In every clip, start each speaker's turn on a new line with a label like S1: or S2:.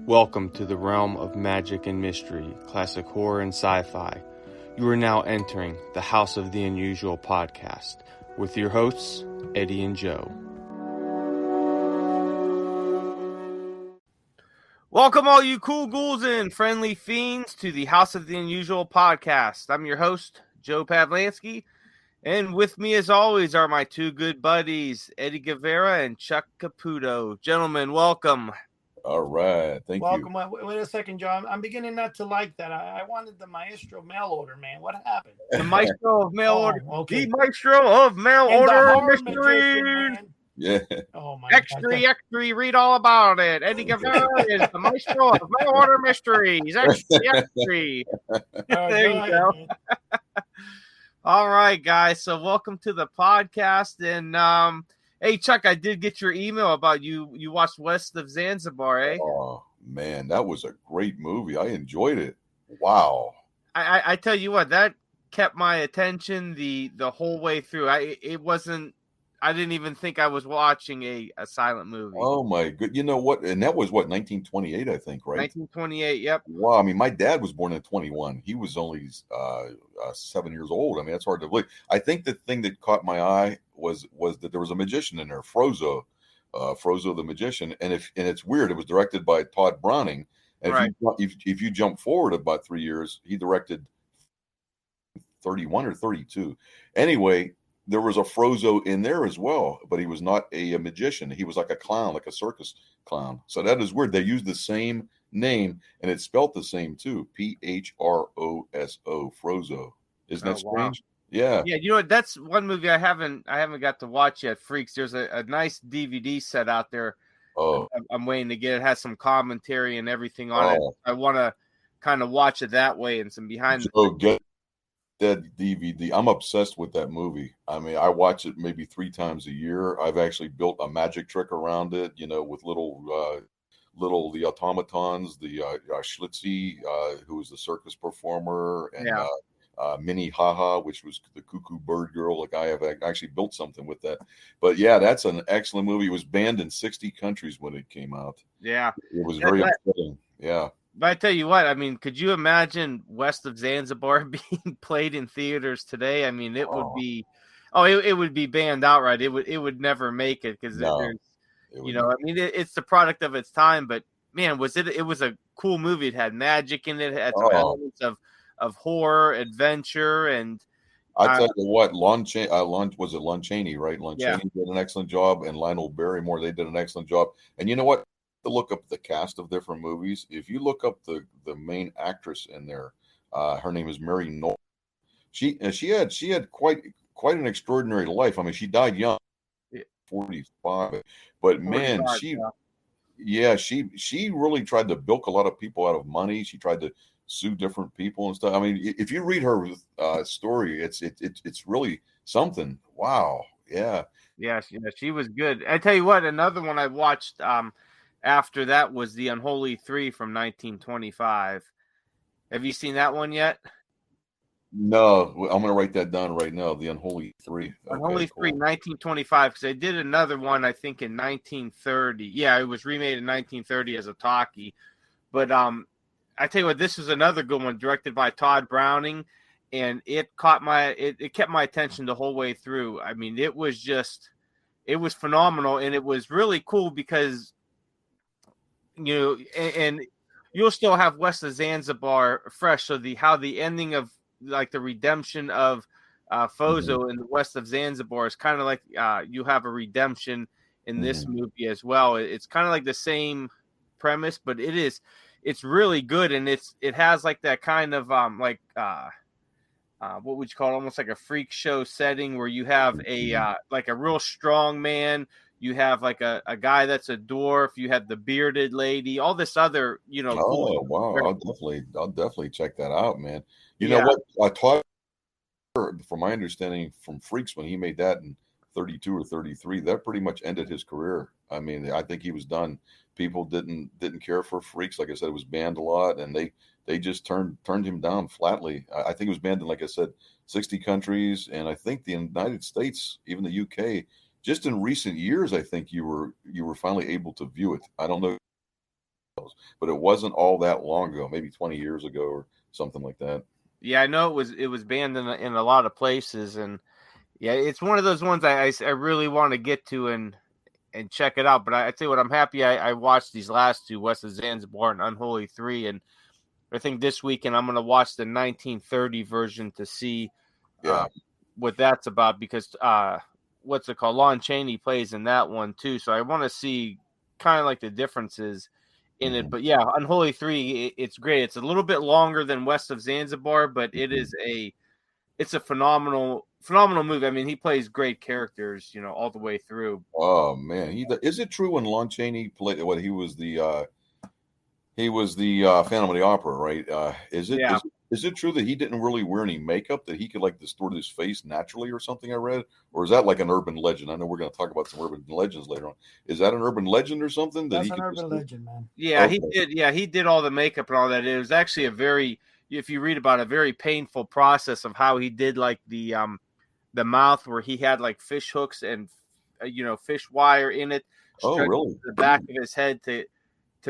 S1: Welcome to the realm of magic and mystery, classic horror and sci-fi. You are now entering the House of the Unusual podcast with your hosts, Eddie and Joe. Welcome all you cool ghouls and friendly fiends to the House of the Unusual podcast. I'm your host, Joe Pavlansky, and with me as always are my two good buddies, Eddie Guevara and Chuck Caputo. Gentlemen, welcome.
S2: All right, thank you.
S3: Welcome. Wait a second, Joe. I'm beginning not to like that. I wanted the Maestro mail order, man. What happened?
S1: The Maestro of mail order.
S3: Okay.
S1: The Maestro of mail
S3: And
S1: order
S3: the
S1: mystery.
S2: Yeah.
S3: Oh my
S1: Extra,
S3: God.
S1: read all about it. Eddie Guevara is the Maestro of mail order mysteries. Extra. There you go. All right, guys. So welcome to the podcast. And hey, Chuck, I did get your email about you watched West of Zanzibar, eh?
S2: Oh man, that was a great movie. I enjoyed it. Wow.
S1: I tell you what, that kept my attention the whole way through. I didn't even think I was watching a silent movie.
S2: Oh my good. You know what? And that was what, 1928, I think, right?
S1: 1928. Yep.
S2: Wow. I mean, my dad was born in 21. He was only 7 years old. I mean, that's hard to believe. I think the thing that caught my eye was that there was a magician in there, Frozo the magician, and it's weird. It was directed by Todd Browning, and
S1: right.
S2: if you jump forward about 3 years, he directed 31 or 32. Anyway, there was a Frozo in there as well, but he was not a magician. He was like a clown, like a circus clown. So that is weird. They used the same name, and it's spelled the same too. Phroso, Frozo. Isn't that strange?
S1: Wow.
S2: Yeah.
S1: Yeah, you know what? That's one movie I haven't got to watch yet. Freaks. There's a nice DVD set out there.
S2: Oh,
S1: I'm waiting to get. It has some commentary and everything on it. I want to kind of watch it that way and some behind.
S2: Get that DVD. I'm obsessed with that movie. I mean, I watch it maybe 3 times a year. I've actually built a magic trick around it, with the automatons, the Schlitzie, who was the circus performer, and Minnie Haha, which was the cuckoo bird girl. Like, I have actually built something with that. But yeah, that's an excellent movie. It was banned in 60 countries when it came out.
S1: Yeah,
S2: it was very upsetting. Yeah.
S1: But I tell you what, I mean, could you imagine West of Zanzibar being played in theaters today? I mean, it would be, it would be banned outright. It would never make it because it's the product of its time. But man, it was a cool movie. It had magic in it. It had some elements of horror, adventure, and
S2: I tell you what, Lon Chaney, right? Lon Chaney did an excellent job, and Lionel Barrymore, they did an excellent job. And you know what? To look up the cast of different movies. If you look up the main actress in there, her name is Mary Noel. She had quite an extraordinary life. I mean, she died young, 45. But man, she really tried to bilk a lot of people out of money. She tried to sue different people and stuff. I mean, if you read her story, it's really something. Wow. Yeah.
S1: Yeah, she was good. I tell you what, another one I watched after that was The Unholy Three from 1925. Have you seen that one yet?
S2: No, I'm going to write that down right now. The Unholy Three.
S1: Unholy Three, 1925, because they did another one, I think, in 1930. Yeah, it was remade in 1930 as a talkie. But I tell you what, this is another good one, directed by Todd Browning, and it kept my attention the whole way through. I mean, it was phenomenal, and it was really cool because and you'll still have West of Zanzibar fresh. So how the ending of like the redemption of Frozo in the West of Zanzibar is kind of like you have a redemption in this movie as well. It's kind of like the same premise, but it's really good, and it has like that kind of what would you call it? Almost like a freak show setting where you have like a real strong man. You have like a guy that's a dwarf. You have the bearded lady. All this other,
S2: Oh wow! I'll definitely check that out, man. You know what? I taught her, from my understanding from Freaks, when he made that in 32 or 33, that pretty much ended his career. I mean, I think he was done. People didn't care for Freaks. Like I said, it was banned a lot, and they just turned him down flatly. I think it was banned in, like I said, 60 countries, and I think the United States, even the UK. Just in recent years, I think you were finally able to view it. I don't know knows? But it wasn't all that long ago, maybe 20 years ago or something like that.
S1: Yeah, I know it was banned in a lot of places, and yeah, it's one of those ones I really want to get to and check it out. But I tell you what, I'm happy I watched these last two, West of Zanzibar and Unholy 3, and I think this weekend I'm going to watch the 1930 version to see
S2: Yeah.
S1: what that's about, because what's it called? Lon Chaney plays in that one too, so I want to see kind of like the differences in it. But yeah, Unholy 3, it's great. It's a little bit longer than West of Zanzibar, but it's a phenomenal movie. I mean, he plays great characters, all the way through.
S2: Oh man, is it true when Lon Chaney played? What he was the Phantom of the Opera, right?
S1: Yeah.
S2: Is it true that he didn't really wear any makeup, that he could like distort his face naturally or something? I read, or is that like an urban legend? I know we're going to talk about some urban legends later on. Is that an urban legend or something?
S3: That's an urban legend, man.
S1: Yeah, okay. He did. Yeah, he did all the makeup and all that. It was actually if you read about it, a very painful process of how he did like the mouth, where he had like fish hooks and fish wire in it.
S2: Oh, really?
S1: To the back of his head to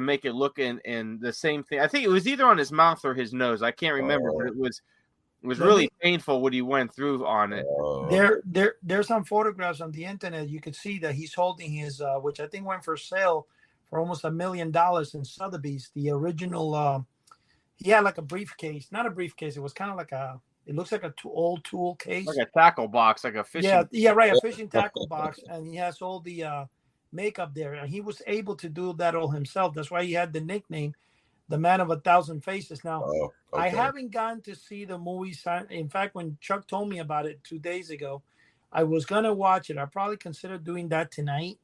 S1: make it look in the same thing. I think it was either on his mouth or his nose. I can't remember, but it was really painful what he went through on it.
S3: There's some photographs on the internet. You could see that he's holding his, which I think went for sale for almost $1 million in Sotheby's. The original, he had like a briefcase, not a briefcase. It was kind of like it looks like old tool case,
S1: like a tackle box, like a fishing.
S3: Yeah, right, a fishing tackle box, and he has all the makeup there, and he was able to do that all himself. That's why he had the nickname the Man of 1,000 Faces. Now, okay. I haven't gotten to see the movie. In fact, when Chuck told me about it 2 days ago, I was gonna watch it. I probably considered doing that tonight.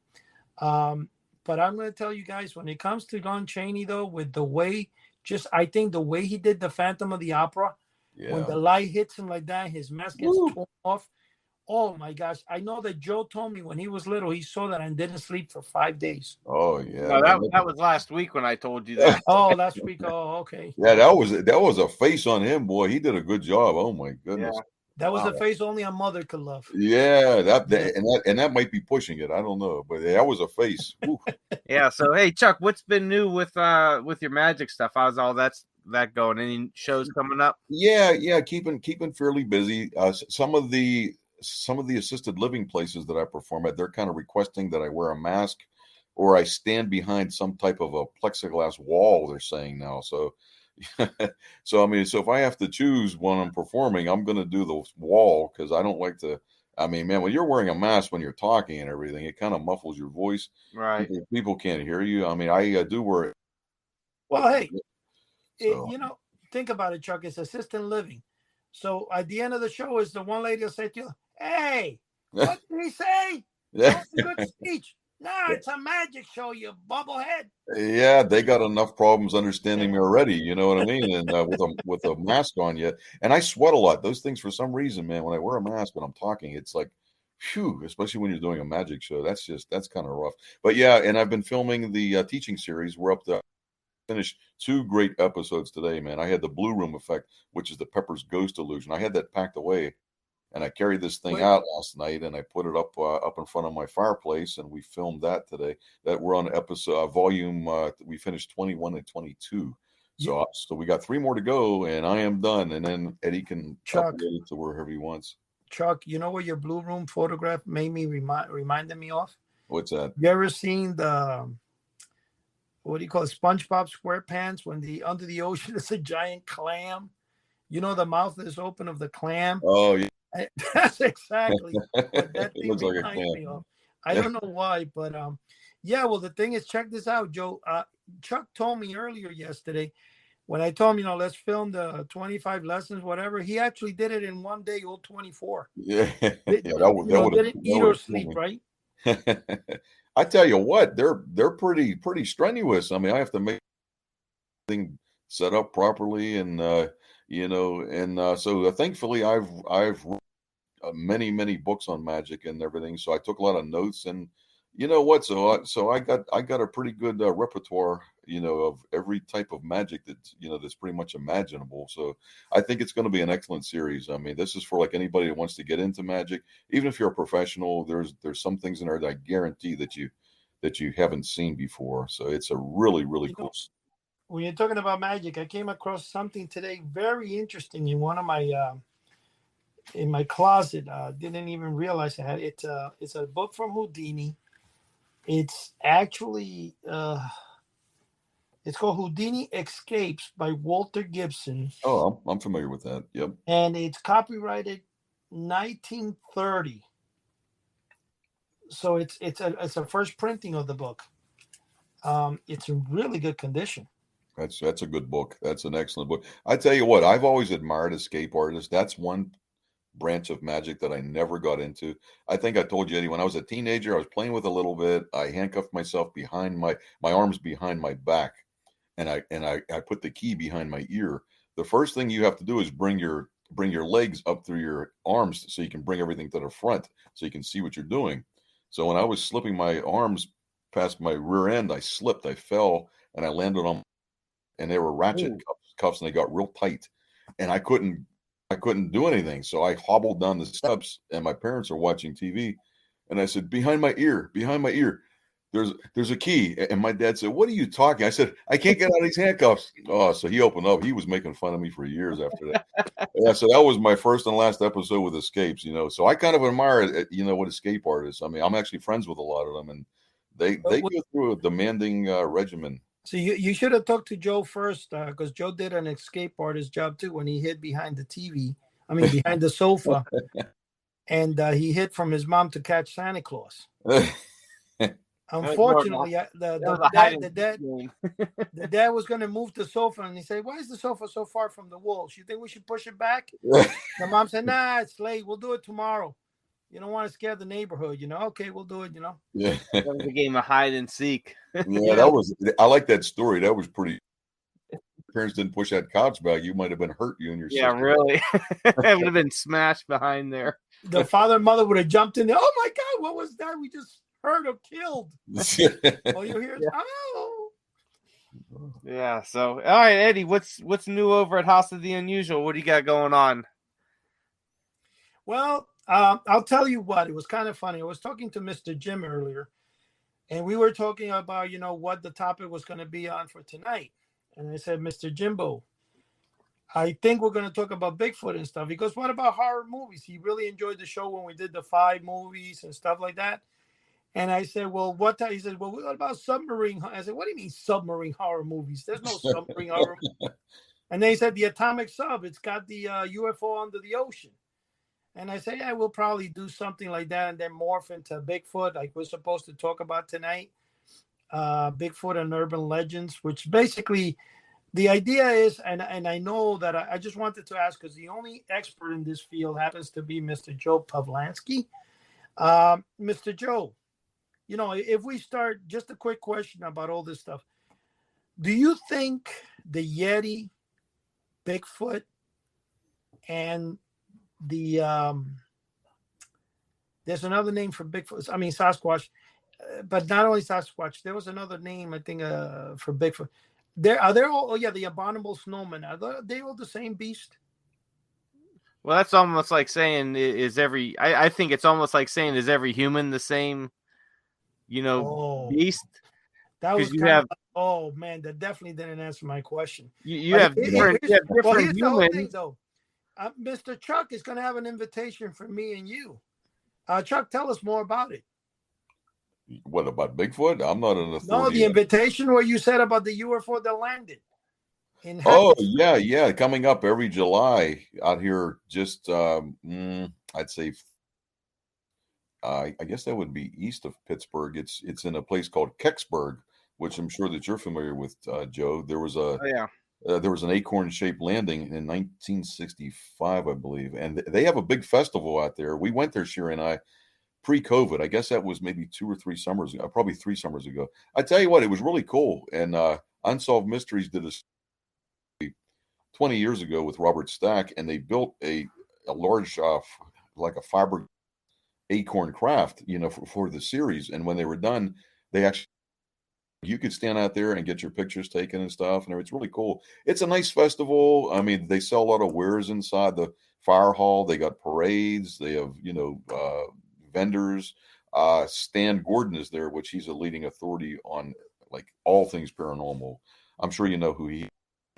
S3: But I'm gonna tell you guys, when it comes to Lon Chaney, though, with the way, I think the way he did the Phantom of the Opera, when the light hits him like that, his mask gets torn off. Oh my gosh! I know that Joe told me when he was little, he saw that and didn't sleep for 5 days.
S2: Oh yeah,
S1: no, that was last week when I told you that.
S3: Oh, last week. Oh, okay.
S2: Yeah, that was a face on him, boy. He did a good job. Oh my goodness.
S3: Yeah. That was a face only a mother could love.
S2: Yeah, that might be pushing it. I don't know, but that was a face.
S1: Yeah. So hey, Chuck, what's been new with your magic stuff? How's all that going? Any shows coming up?
S2: Yeah, keeping fairly busy. Some of the assisted living places that I perform at, they're kind of requesting that I wear a mask or I stand behind some type of a plexiglass wall, they're saying now. So so if I have to choose when I'm performing, I'm going to do the wall, because I don't like to. I mean, man, when you're wearing a mask when you're talking and everything, it kind of muffles your voice.
S1: Right.
S2: People can't hear you. I mean, I do wear it.
S3: Well, hey, think about it, Chuck. It's assisted living. So at the end of the show, is the one lady will say to you, "Hey, what did he say? That was a good speech." No, it's a magic show, you bubblehead.
S2: Yeah, they got enough problems understanding me already. You know what I mean? And with a mask on yet, and I sweat a lot. Those things, for some reason, man, when I wear a mask when I'm talking, it's like, phew. Especially when you're doing a magic show, that's kind of rough. But yeah, and I've been filming the teaching series. We're up to finish 2 great episodes today, man. I had the Blue Room Effect, which is the Pepper's ghost illusion. I had that packed away. And I carried this thing out last night, and I put it up in front of my fireplace, and we filmed that today. That we're on episode volume. We finished 21 and 22, so we got 3 more to go, and I am done. And then Eddie can upload it to wherever he wants.
S3: Chuck, you know what your Blue Room photograph made me reminded me of?
S2: What's that?
S3: You ever seen the what do you call it, SpongeBob SquarePants, when under the ocean is a giant clam? You know, the mouth is open of the clam.
S2: Oh yeah.
S3: That's exactly what that thing reminds me of. I don't know why, but yeah. Well, the thing is, check this out, Joe. Chuck told me earlier yesterday, when I told him, let's film the 25 lessons, whatever. He actually did it in one day, all 24.
S2: Yeah,
S3: didn't eat or sleep, right?
S2: I tell you what, they're pretty strenuous. I mean, I have to make things set up properly, and so thankfully I've many books on magic and everything, so I took a lot of notes, and you know what, so I got a pretty good repertoire, of every type of magic that's pretty much imaginable. So I think it's going to be an excellent series. I mean, this is for like anybody that wants to get into magic. Even if you're a professional, there's some things in there that I guarantee that you haven't seen before. So it's a really cool.
S3: when you're talking about magic, I came across something today very interesting in one of my in my closet. Didn't even realize I had it. It's a book from Houdini. It's actually it's called Houdini Escapes by Walter Gibson.
S2: Oh, I'm familiar with that. Yep.
S3: And it's copyrighted 1930. So it's a first printing of the book. It's in really good condition.
S2: That's a good book. That's an excellent book. I tell you what, I've always admired escape artists. That's one branch of magic that I never got into. I think I told you, Eddie, when I was a teenager, I was playing with a little bit. I handcuffed myself behind my arms behind my back, and I put the key behind my ear. The first thing you have to do is bring your legs up through your arms so you can bring everything to the front so you can see what you're doing. So when I was slipping my arms past my rear end, I slipped, I fell, and I landed on, and they were ratchet cuffs, and they got real tight, and I couldn't do anything. So I hobbled down the steps, and my parents are watching TV, and I said, behind my ear, there's a key. And my dad said, what are you talking? I said, I can't get out of these handcuffs. Oh, so he opened up. He was making fun of me for years after that. Yeah, so that was my first and last episode with escapes, So I kind of admire, what escape artists. I mean, I'm actually friends with a lot of them, and they go through a demanding regimen.
S3: So you should have talked to Joe first, because Joe did an escape artist job too when he hid behind the TV. I mean, behind the sofa, and he hid from his mom to catch Santa Claus. Unfortunately, the dad was going to move the sofa, and he said, "Why is the sofa so far from the wall? You think we should push it back?" The mom said, "Nah, it's late. We'll do it tomorrow. You don't want to scare the neighborhood, Okay, we'll do it,
S2: Yeah,
S1: that was a game of hide and seek.
S2: Yeah, I like that story. That was pretty. Parents didn't push that couch back, you might have been hurt, you and your sister.
S1: Yeah, really. It would have been smashed behind there.
S3: The father and mother would have jumped in there. Oh my God, what was that? We just heard or killed. All you hear is, oh.
S1: Yeah. So, all right, Eddie, what's new over at House of the Unusual? What do you got going on?
S3: Well, I'll tell you what. It was kind of funny. I was talking to Mr. Jim earlier, and we were talking about, what the topic was going to be on for tonight. And I said, Mr. Jimbo, I think we're going to talk about Bigfoot and stuff. Because what about horror movies? He really enjoyed the show when we did the 5 movies and stuff like that. And I said, well, what? He said, well, what about submarine? I said, what do you mean submarine horror movies? There's no submarine horror. And then he said, the atomic sub. It's got the UFO under the ocean. And I said, yeah, we'll probably do something like that and then morph into Bigfoot, like we're supposed to talk about tonight. Bigfoot and urban legends, which basically the idea is, and I know that I just wanted to ask, because the only expert in this field happens to be Mr. Joe Pavlansky. Mr. Joe, if we start, just a quick question about all this stuff. Do you think the Yeti, Bigfoot, and the there's another name for Bigfoot, I mean Sasquatch, but not only Sasquatch, there was another name I think for Bigfoot. Are they all? Oh yeah, the abominable snowman. Are they all the same beast?
S1: Well, that's almost like saying I think it's almost like saying is every human the same, beast?
S3: That was oh man, that definitely didn't answer my question.
S1: You have different humans.
S3: The whole thing, though. Mr. Chuck is going to have an invitation for me and you. Chuck, tell us more about it.
S2: What about Bigfoot? I'm not an authority.
S3: No, the invitation where you said about the UFO that landed.
S2: Yeah. Coming up every July out here, just I'd say, I guess that would be east of Pittsburgh. It's in a place called Kecksburg, which I'm sure that you're familiar with, Joe. There was there was an acorn-shaped landing in 1965, I believe, and they have a big festival out there. We went there, Sherry and I, pre-COVID. I guess that was maybe 2 or 3 summers ago, probably 3 summers ago. I tell you what, it was really cool. And Unsolved Mysteries did a 20 years ago with Robert Stack, and they built a large, like a fiber acorn craft, for the series. And when they were done, they actually, you could stand out there and get your pictures taken and stuff. And it's really cool. It's a nice festival. I mean, they sell a lot of wares inside the fire hall. They got parades. They have, vendors. Stan Gordon is there, which he's a leading authority on like all things paranormal. I'm sure you know who he is,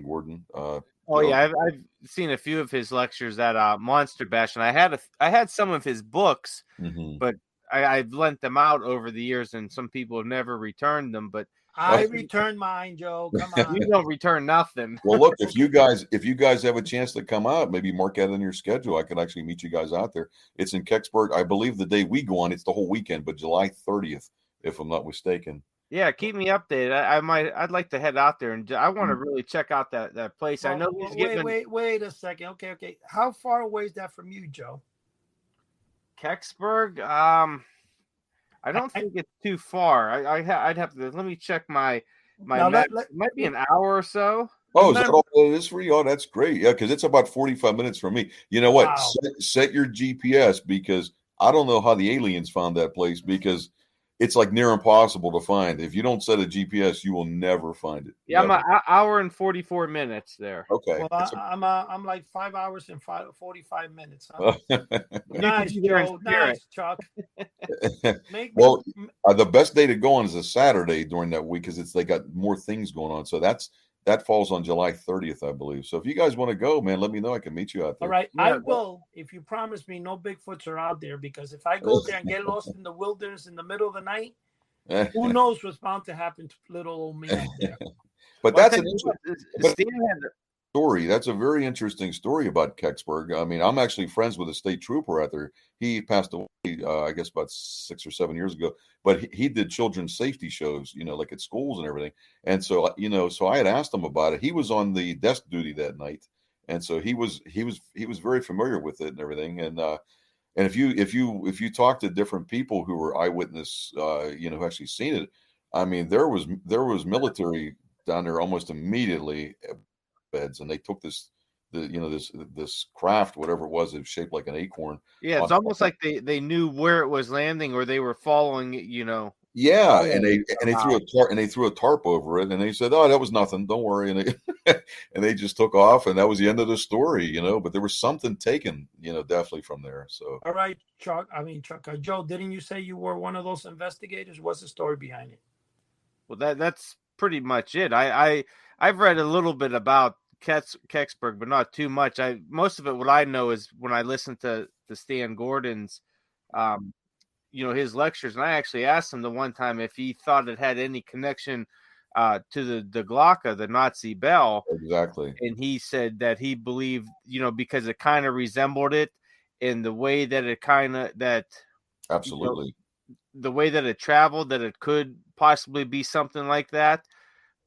S2: Gordon.
S1: Oh
S2: Joe.
S1: yeah, I've seen a few of his lectures at Monster Bash, and I had some of his books,
S2: Mm-hmm.
S1: but I've lent them out over the years, and some people have never returned them. But
S3: I returned mine, Joe. Come on.
S1: you don't return nothing.
S2: Well, look, if you guys have a chance to come out, maybe mark that in your schedule. I can actually meet you guys out there. It's in Kecksburg. I believe the day we go on, it's the whole weekend, but July 30th, if I'm not mistaken.
S1: Yeah, keep me updated. I'd like to head out there, and I want to really check out that place. I know he's
S3: wait a second. Okay. How far away is that from you, Joe?
S1: Kecksburg. I don't think it's too far. I'd have to let me check my map. It might be an hour or so.
S2: Oh, is that all it is for you? Oh, that's great. Yeah, because it's about 45 minutes from me. You know what?
S3: Wow.
S2: Set your GPS, because I don't know how the aliens found that place, because it's like near impossible to find. If you don't set a GPS, you will never find it.
S1: Yeah,
S2: Never.
S1: I'm an hour and 44 minutes there.
S2: Okay.
S3: Well, I'm like 5 hours and 45 minutes. Huh? Nice, Joe. Nice, Chuck.
S2: Well, the best day to go on is a Saturday during that week, because they got more things going on. So that falls on July 30th, I believe. So if you guys want to go, man, let me know. I can meet you out there.
S3: All right, I will, if you promise me no Bigfoots are out there, because if I go there and get lost in the wilderness in the middle of the night, who knows what's bound to happen to little old me out there.
S2: But that's an interesting story. That's a very interesting story about Kecksburg. I mean, I'm actually friends with a state trooper out there. He passed away, I guess, about 6 or 7 years ago. But he did children's safety shows, like at schools and everything. And so, so I had asked him about it. He was on the desk duty that night, and so he was very familiar with it and everything. And if you talk to different people who were eyewitness, who actually seen it, I mean, there was military down there almost immediately beds, and they took this craft, whatever it was shaped like an acorn.
S1: Yeah, it's almost like they knew where it was landing, or they were following it,
S2: Yeah, and they threw a tarp over it, and they said, "Oh, that was nothing. Don't worry." And they just took off, and that was the end of the story, But there was something taken, definitely from there. So,
S3: all right, Chuck. Joe, didn't you say you were one of those investigators? What's the story behind it?
S1: Well, that's pretty much it. I've read a little bit about Kecksburg, but not too much. Most of it, what I know, is when I listened to Stan Gordon's, his lectures, and I actually asked him the one time if he thought it had any connection to the Glocke, the Nazi bell.
S2: Exactly.
S1: And he said that he believed, because it kind of resembled it in the way that it
S2: absolutely.
S1: The way that it traveled, that it could possibly be something like that.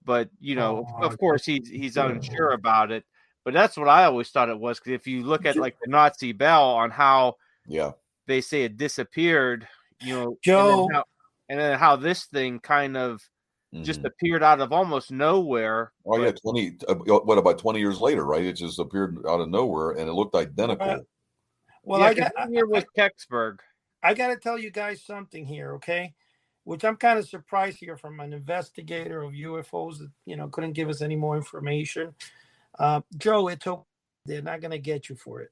S1: But, of course, he's unsure about it. But that's what I always thought it was. Because if you look at like the Nazi bell on how they say it disappeared,
S3: Joe,
S1: and then how this thing kind of just appeared out of almost nowhere.
S2: Oh, yeah. About 20 years later, right? It just appeared out of nowhere, and it looked identical.
S3: Well,
S1: here was Kecksburg.
S3: I got to tell you guys something here, okay? Which I'm kind of surprised here from an investigator of UFOs that, couldn't give us any more information. Joe, they're not going to get you for it.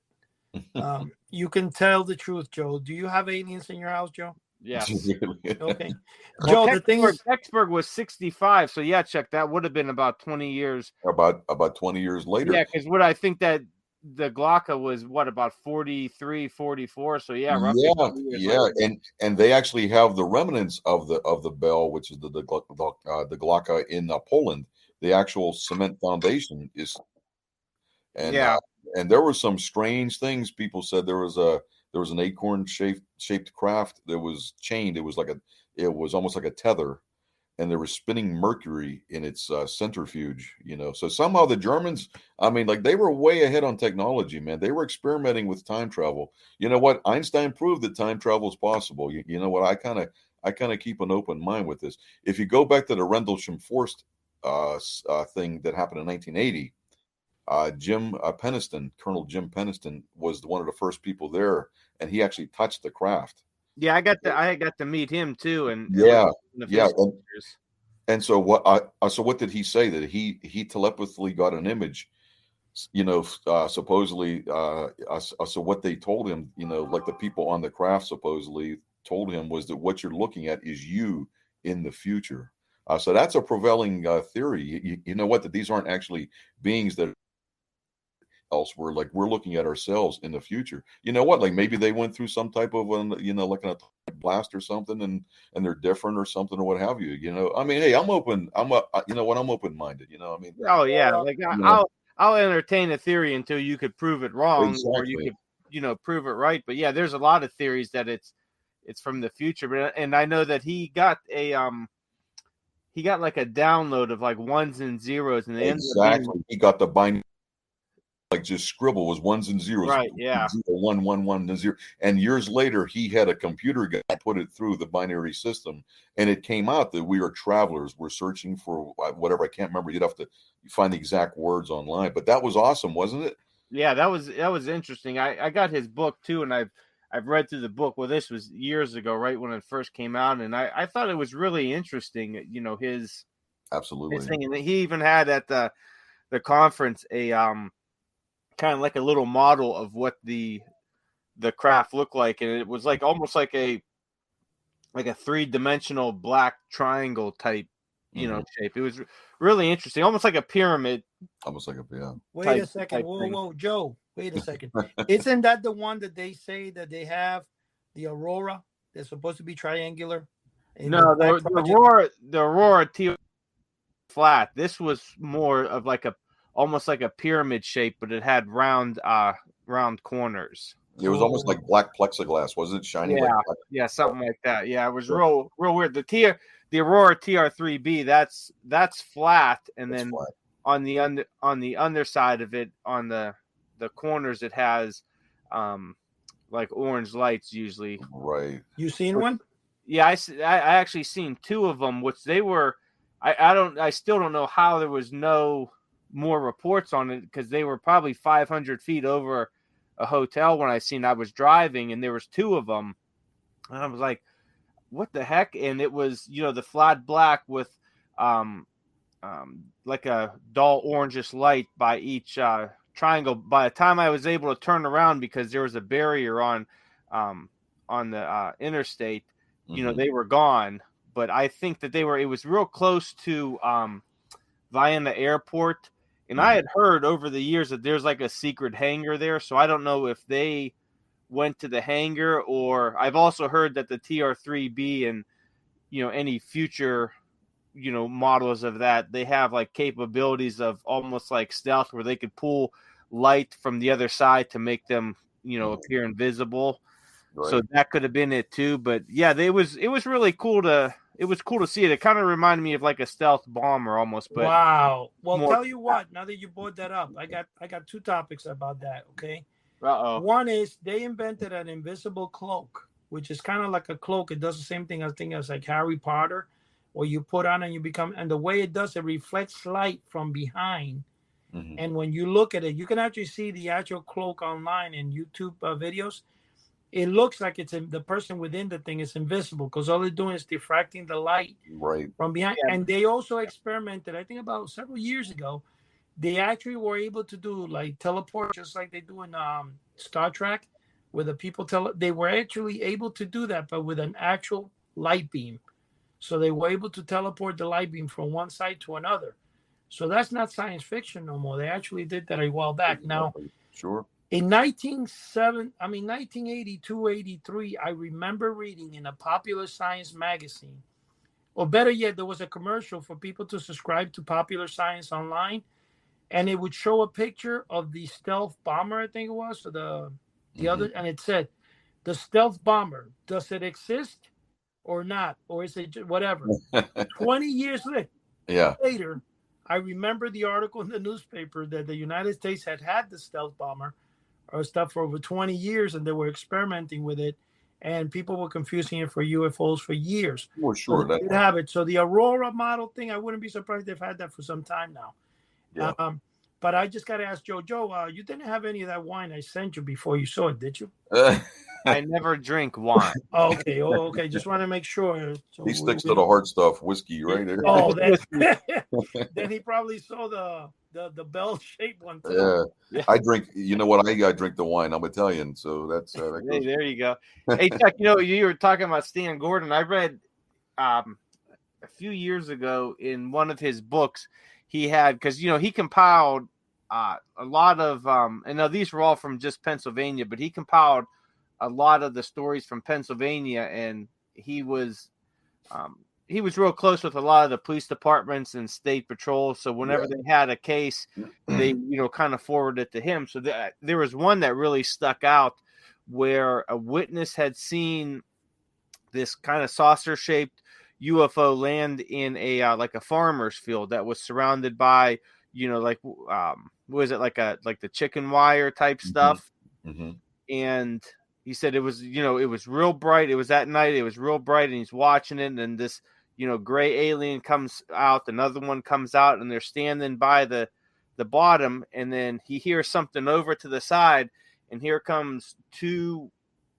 S3: You can tell the truth, Joe. Do you have aliens in your house, Joe?
S1: Yes.
S3: Okay.
S1: Well, Joe, the thing is, Kecksburg was 65. So, yeah, Chuck, that would have been about 20 years.
S2: About 20 years later.
S1: Yeah, because what I think that the Glocke was about 43, 44. So roughly.
S2: Yeah, and they actually have the remnants of the bell, which is the Glocke in Poland. The actual cement foundation is, and there were some strange things. People said there was an acorn shaped craft that was chained. It was almost like a tether, and they were spinning mercury in its centrifuge, So somehow the Germans, I mean, like, they were way ahead on technology, man. They were experimenting with time travel. You know what? Einstein proved that time travel is possible. You know what? I kind of keep an open mind with this. If you go back to the Rendlesham Forest thing that happened in 1980, Colonel Jim Peniston was one of the first people there, and he actually touched the craft.
S1: Yeah, I got to meet him too, and
S2: and so what did he say? That he telepathically got an image, supposedly. So what they told him, like the people on the craft supposedly told him, was that what you're looking at is you in the future. So that's a prevailing theory. You know what? That these aren't actually beings that elsewhere. Like we're looking at ourselves in the future. You know what? Like maybe they went through some type of like an atomic blast or something, and they're different or something or what have you. I mean, hey, I'm open. I'm open minded. I mean,
S1: oh yeah, like I'll entertain a theory until you could prove it wrong,
S2: exactly.
S1: or you could prove it right. But yeah, there's a lot of theories that it's from the future. But and I know that he got like a download of like ones and zeros, and they
S2: exactly. He got the binary. Like just scribble was ones and zeros,
S1: right? Yeah,
S2: 0, 1, 1, 1, 0. And years later, he had a computer guy put it through the binary system, and it came out that we are travelers. We're searching for whatever. I can't remember. You'd have to find the exact words online, but that was awesome, wasn't it?
S1: Yeah, that was interesting. I got his book too, and I've read through the book. Well, this was years ago, right when it first came out, and I thought it was really interesting. His
S2: absolutely
S1: his thing, and he even had at the conference a kind of like a little model of what the craft looked like, and it was like almost like a 3-dimensional black triangle type shape. It was really interesting, almost like a pyramid.
S2: Almost like a
S3: Wait a second. Whoa, Joe. Wait a second. Isn't that the one that they say that they have the aurora? They're supposed to be triangular.
S1: No, the aurora T flat. This was more of like almost like a pyramid shape, but it had round corners.
S2: It was almost like black plexiglass, wasn't it? Shining like black.
S1: Yeah, something like that. Yeah, it was real weird. The Aurora TR3B, that's flat, and then flat. on the underside of it, on the corners, it has like orange lights usually.
S2: Right.
S3: You seen one?
S1: Yeah, I actually seen 2 of them, which they were. I still don't know how there was no more reports on it, because they were probably 500 feet over a hotel when I was driving, and there was 2 of them, and I was like, what the heck? And it was the flat black with like a dull orangish light by each triangle. By the time I was able to turn around, because there was a barrier on the interstate, they were gone. But I think that it was real close to Vienna Airport. And I had heard over the years that there's like a secret hangar there. So I don't know if they went to the hangar, or I've also heard that the TR3B and, any future, models of that, they have like capabilities of almost like stealth, where they could pull light from the other side to make them, appear invisible. Right. So that could have been it too. But yeah, it was really cool to see it. It kind of reminded me of like a stealth bomber almost. But
S3: wow. Well, tell you what, now that you brought that up, I got 2 topics about that. Okay. One is they invented an invisible cloak, which is kind of like a cloak. It does the same thing as like Harry Potter, where you put on and you become, and the way it does, it reflects light from behind. And when you look at it, you can actually see the actual cloak online in YouTube videos. It looks like the person within the thing is invisible, because all they're doing is diffracting the light from behind. Yeah. And they also experimented, I think about several years ago, they actually were able to do like teleport, just like they do in Star Trek, where the people they were actually able to do that, but with an actual light beam. So they were able to teleport the light beam from one side to another. So that's not science fiction no more. They actually did that a while back. Now,
S2: sure.
S3: In 1982, 83, I remember reading in a Popular Science magazine, or better yet, there was a commercial for people to subscribe to Popular Science online, and it would show a picture of the stealth bomber, I think it was, or the other, and it said, the stealth bomber, does it exist or not? Or is it whatever? 20 years later, I remember the article in the newspaper that the United States had the stealth bomber or stuff for over 20 years, and they were experimenting with it, and people were confusing it for UFOs for years.
S2: Well, sure.
S3: So they did have it. So the Aurora model thing, I wouldn't be surprised they've had that for some time now. Yeah. But I just got to ask Joe, you didn't have any of that wine I sent you before you saw it, did you?
S1: I never drink wine.
S3: Okay. Just want to make sure. So
S2: he sticks to the hard stuff, whiskey right there.
S3: Oh, then he probably saw the bell-shaped one too.
S2: Yeah. I drink. You know what? I drink the wine. I'm Italian, so that's.
S1: Hey, there you go. Hey, Chuck. You were talking about Stan Gordon. I read. a few years ago in one of his books. He had, because he compiled a lot of and now these were all from just Pennsylvania, but he compiled a lot of the stories from Pennsylvania, and he was real close with a lot of the police departments and state patrols. So whenever they had a case, they kind of forwarded it to him. So there was one that really stuck out where a witness had seen this kind of saucer-shaped UFO land in a like a farmer's field that was surrounded by like what was it, like the chicken wire type stuff. And he said it was it was real bright. It was at night. It was real bright, and he's watching it, and this gray alien comes out, another one comes out, and they're standing by the bottom, and then he hears something over to the side, and here comes two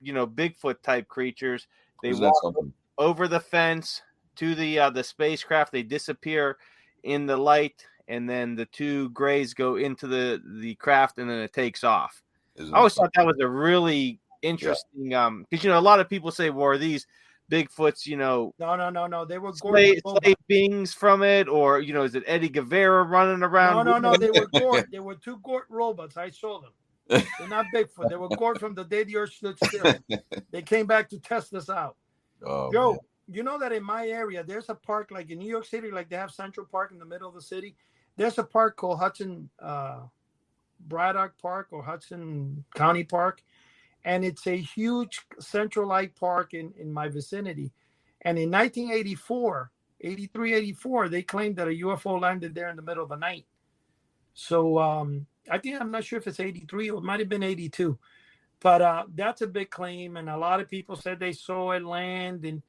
S1: Bigfoot type creatures. They walk over the fence to the spacecraft. They disappear in the light, and then the two grays go into the craft, and then it takes off. I always thought that was a really interesting, because a lot of people say, well, are these Bigfoots,
S3: No. They were
S1: slave beings from it, or is it Eddie Guevara running around?
S3: No. They were Gort. They were two Gort robots. I saw them. They're not Bigfoot. They were Gort from the day the earth stood still. They came back to test us out.
S2: Oh,
S3: Joe,
S2: man.
S3: you know that in my area, there's a park like in New York City, like they have Central Park in the middle of the city. There's a park called Hudson Braddock Park or Hudson County Park. And it's a huge central light park in my vicinity. And in 1984, 83, 84, they claimed that a UFO landed there in the middle of the night. So I'm not sure if it's 83 or it might have been 82. But that's a big claim. And a lot of people said they saw it land.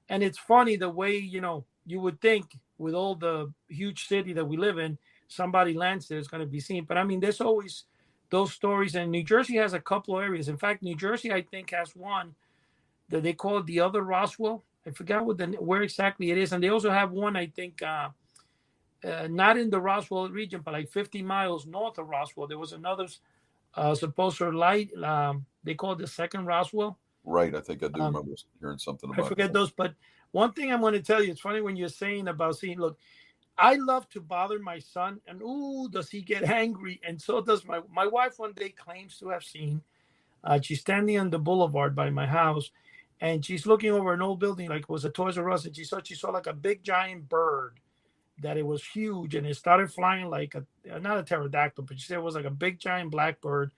S3: And it's funny the way, you would think with all the huge city that we live in, somebody lands there is going to be seen. But I mean, there's always those stories. And New Jersey has a couple of areas. In fact, New Jersey, I think, has one that they call it the other Roswell. I forgot where exactly it is. And they also have one, I think, not in the Roswell region, but like 50 miles north of Roswell. There was another supposed light. They call it the second Roswell.
S2: Right. I think I do remember hearing something about it.
S3: I forget those. But one thing I'm going to tell you, it's funny when you're saying about seeing, look, I love to bother my son, and does he get angry? And so does my wife. One day claims to have seen. She's standing on the boulevard by my house, and she's looking over an old building like it was a Toys R Us, and she saw like a big giant bird, that it was huge, and it started flying like not a pterodactyl, but she said it was like a big giant black bird,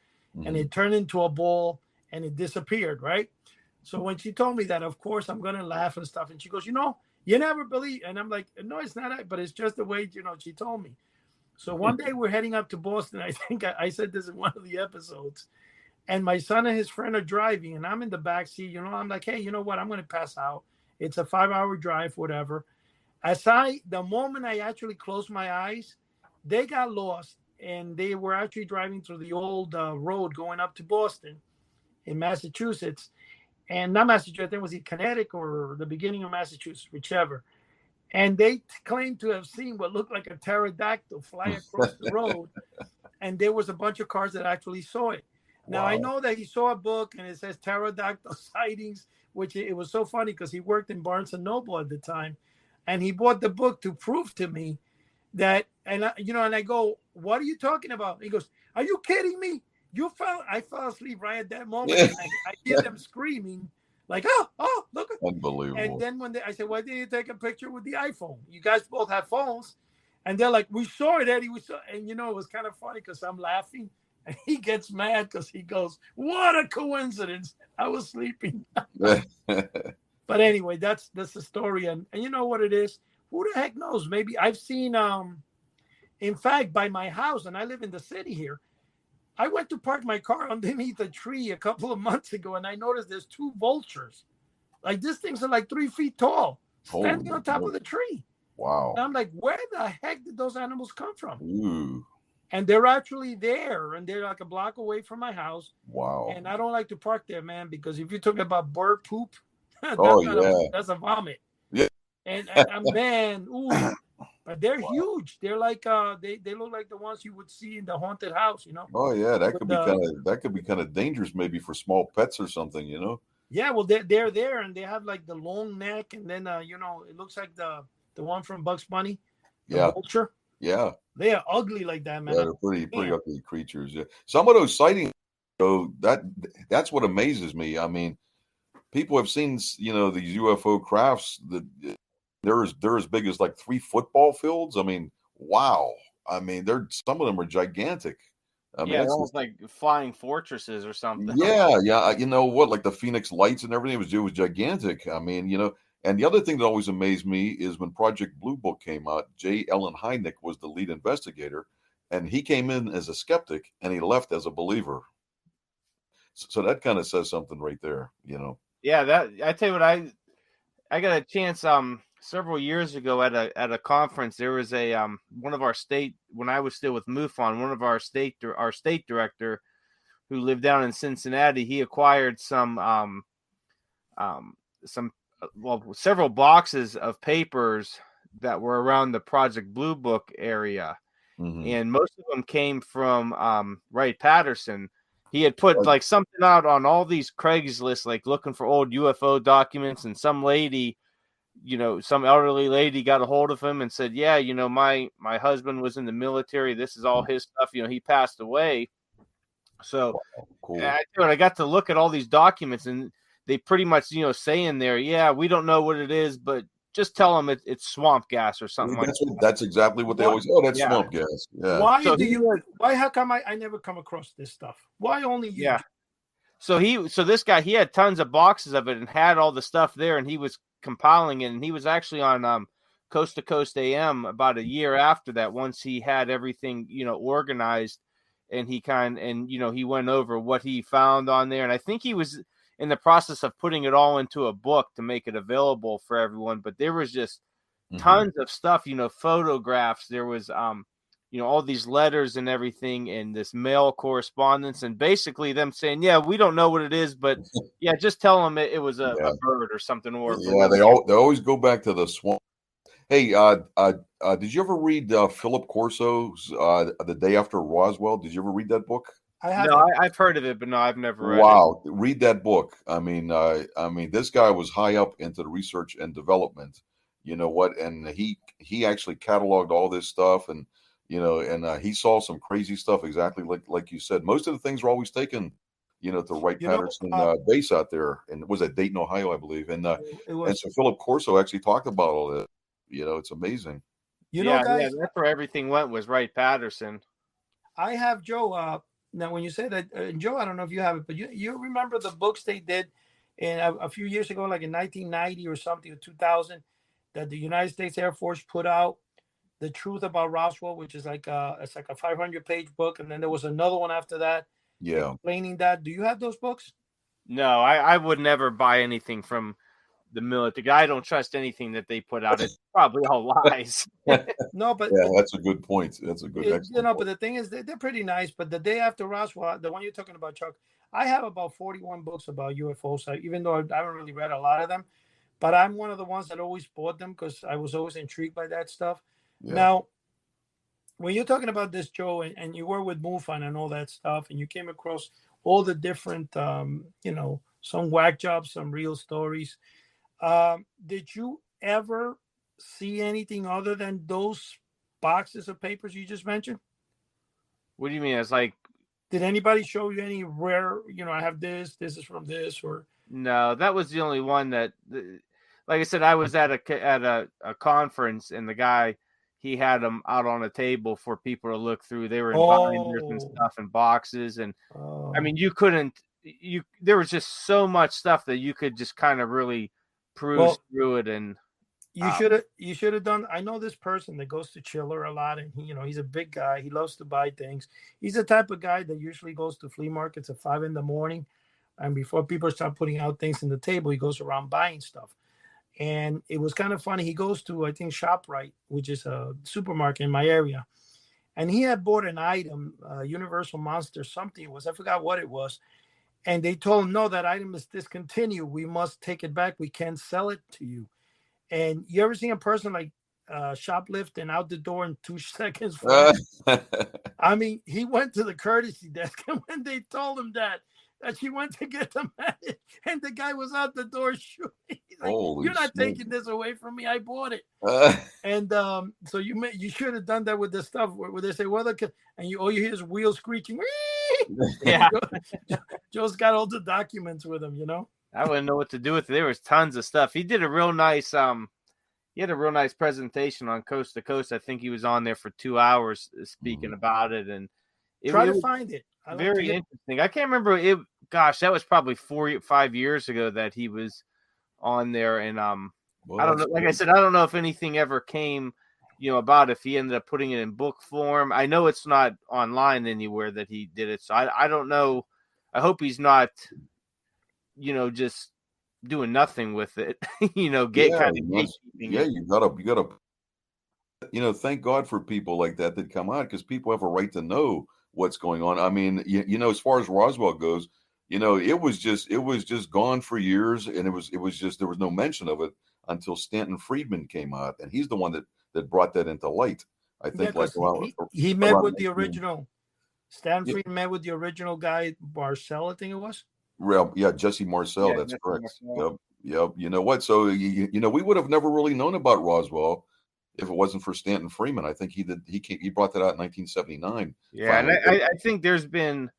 S3: and it turned into a ball and it disappeared. Right. So when she told me that, of course I'm gonna laugh and stuff, and she goes, you never believe. And I'm like, no, it's not that, but it's just the way, she told me. So one day we're heading up to Boston. I think I said this in one of the episodes. And my son and his friend are driving, and I'm in the back seat. I'm like, hey, you know what? I'm going to pass out. It's a 5-hour drive, whatever. The moment I actually closed my eyes, they got lost, and they were actually driving through the old road going up to Boston in Massachusetts. And not Massachusetts, I think it was in Connecticut or the beginning of Massachusetts, whichever. And they claimed to have seen what looked like a pterodactyl fly across the road. And there was a bunch of cars that actually saw it. Now, I know that he saw a book and it says pterodactyl sightings, which it was so funny because he worked in Barnes & Noble at the time. And he bought the book to prove to me that, and I go, what are you talking about? He goes, are you kidding me? I fell asleep right at that moment. And I hear them screaming like, oh, look.
S2: Unbelievable.
S3: And then I said, why didn't you take a picture with the iPhone? You guys both have phones. And they're like, we saw it, Eddie. We saw it. And, it was kind of funny because I'm laughing. And he gets mad because he goes, what a coincidence. I was sleeping. But anyway, that's the story. And you know what it is? Who the heck knows? Maybe I've seen, in fact, by my house, and I live in the city here, I went to park my car underneath a tree a couple of months ago, and I noticed there's 2 vultures. Like, these things are like 3 feet tall, standing on top of the tree.
S2: Wow.
S3: And I'm like, where the heck did those animals come from?
S2: Ooh.
S3: And they're actually there, and they're like a block away from my house.
S2: Wow.
S3: And I don't like to park there, man, because if you're talking about bird poop, that's a vomit.
S2: Yeah.
S3: And man, but they're huge. They're like they look like the ones you would see in the haunted house,
S2: Oh yeah, that could be kind of dangerous, maybe for small pets or something, Yeah,
S3: well, they're there, and they have like the long neck, and then it looks like the the one from Bugs Bunny, the
S2: Yeah.
S3: vulture.
S2: Yeah.
S3: They are ugly like that, man.
S2: Yeah, they're pretty ugly creatures. Yeah. Some of those sightings, so that's what amazes me. I mean, people have seen, these UFO crafts that they're as big as like 3 football fields. I mean, wow. I mean, some of them are gigantic. I mean,
S1: Yeah, they're
S2: that's
S1: almost like flying fortresses or something.
S2: yeah. You know what? Like the Phoenix Lights and everything was gigantic. I mean, and the other thing that always amazed me is when Project Blue Book came out, J. Allen Hynek was the lead investigator, and he came in as a skeptic and he left as a believer. So that kind of says something right there,
S1: Yeah, that I tell you what, I got a chance several years ago at a conference. There was a one of our state, when I was still with MUFON, one of our state director who lived down in Cincinnati, he acquired some several boxes of papers that were around the Project Blue Book area.
S2: Mm-hmm.
S1: And most of them came from Wright-Patterson. He had put like something out on all these Craigslist, like looking for old UFO documents, and some lady, some elderly lady got a hold of him and said, yeah, my husband was in the military. This is all his stuff. He passed away. So
S2: cool.
S1: I got to look at all these documents, and they pretty much, say in there, yeah, we don't know what it is, but just tell them it's swamp gas or something like that.
S2: That's exactly what they always. Oh, that's swamp gas. Yeah.
S3: Why? How come I never come across this stuff? Why only you?
S1: Yeah. So this guy, he had tons of boxes of it and had all the stuff there, and he was compiling it. And he was actually on Coast to Coast AM about a year after that. Once he had everything, organized, and he went over what he found on there. And I think he was in the process of putting it all into a book to make it available for everyone. But there was just tons of stuff, photographs. There was all these letters and everything, and this mail correspondence, and basically them saying, yeah, we don't know what it is, but yeah, just tell them it was a bird or something. Or
S2: they always go back to the swamp. Hey, did you ever read Philip Corso's The Day After Roswell? Did you ever read that book?
S1: I've heard of it, but no, I've never read it.
S2: Wow, read that book. I mean, this guy was high up into the research and development. You know what? And he actually cataloged all this stuff, and he saw some crazy stuff. Exactly like you said. Most of the things were always taken, to Wright-Patterson base out there, and it was at Dayton, Ohio, I believe. And and so Philip Corso actually talked about all this. It's amazing.
S3: Guys,
S1: that's where everything went, was Wright-Patterson.
S3: I have Joe. Now, when you say that, Joe, I don't know if you have it, but you remember the books they did in a few years ago, like in 1990 or something, or 2000, that the United States Air Force put out, The Truth About Roswell, which is it's like a 500-page book, and then there was another one after that, explaining that. Do you have those books?
S1: No, I would never buy anything from the military. I don't trust anything that they put out. It's probably all lies.
S3: No, but
S2: that's a good point. That's a good.
S3: But the thing is, they're pretty nice. But The Day After Roswell, the one you're talking about, Chuck, I have about 41 books about UFOs. Even though I haven't really read a lot of them, but I'm one of the ones that always bought them because I was always intrigued by that stuff. Yeah. Now, when you're talking about this, Joe, and you were with MUFON and all that stuff, and you came across all the different, some whack jobs, some real stories. Did you ever see anything other than those boxes of papers you just mentioned?
S1: What do you mean? It's like,
S3: did anybody show you any rare, I have this is from this, or?
S1: No, that was the only one that, like I said, I was at a conference, and the guy, he had them out on a table for people to look through. They were in binders and stuff and boxes. And I mean, there was just so much stuff that you could just kind of really peruse through it. And
S3: you should have done. I know this person that goes to Chiller a lot, and he's a big guy. He loves to buy things. He's the type of guy that usually goes to flea markets at 5 a.m. And before people start putting out things in the table, he goes around buying stuff. And it was kind of funny. He goes to, I think, ShopRite, which is a supermarket in my area. And he had bought an item, Universal Monster something it was. I forgot what it was. And they told him, no, that item is discontinued. We must take it back. We can't sell it to you. And you ever seen a person like shoplift and out the door in 2 seconds? I mean, he went to the courtesy desk, and when they told him that, that she went to get the matches, and the guy was out the door shooting. He's like,
S2: Holy
S3: "You're not
S2: smoke.
S3: taking this away from me. I bought it." And so you should have done that with the stuff where they say, "Well, and all you hear is wheels screeching."
S1: Yeah,
S3: Joe's got all the documents with him.
S1: I wouldn't know what to do with it. There was tons of stuff. He did a real nice he had a real nice presentation on Coast to Coast. I think he was on there for 2 hours speaking about it, and
S3: try to find it.
S1: Very interesting. I can't remember it. Gosh, that was probably 4 or 5 years ago that he was on there, and
S2: Well,
S1: I don't know. Like I said, I don't know if anything ever came, about if he ended up putting it in book form. I know it's not online anywhere that he did it, so I don't know. I hope he's not, just doing nothing with it. You
S2: gotta thank God for people like that come out, because people have a right to know what's going on. I mean, as far as Roswell goes, it was just gone for years, and it was just, there was no mention of it until Stanton Friedman came out, and he's the one that brought that into light. I think
S3: he met with the original. Stan Friedman met with the original guy, Marcel, I think it was.
S2: Well, yeah, Jesse Marcel, that's correct. Marcel. Yep. You know what? So we would have never really known about Roswell if it wasn't for Stanton Friedman. I think he brought that out in 1979.
S1: Yeah, and I think there's been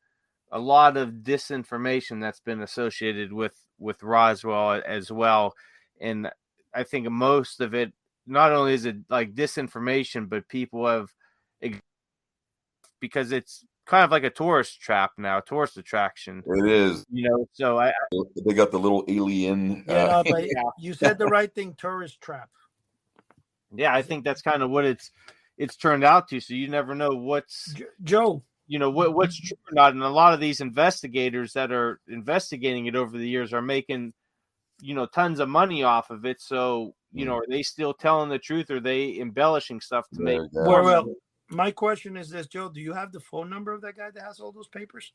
S1: a lot of disinformation that's been associated with Roswell as well, and I think most of it, not only is it like disinformation, but people have, because it's kind of like a tourist trap now, tourist attraction.
S2: It is,
S1: so
S2: they got the little alien.
S3: But you said the right thing, tourist trap.
S1: Yeah, I think that's kind of what it's turned out to. So you never know what's
S3: Joe.
S1: What's true or not, and a lot of these investigators that are investigating it over the years are making, tons of money off of it. So are they still telling the truth, or are they embellishing stuff to make?
S3: Well, my question is this, Joe: do you have the phone number of that guy that has all those papers?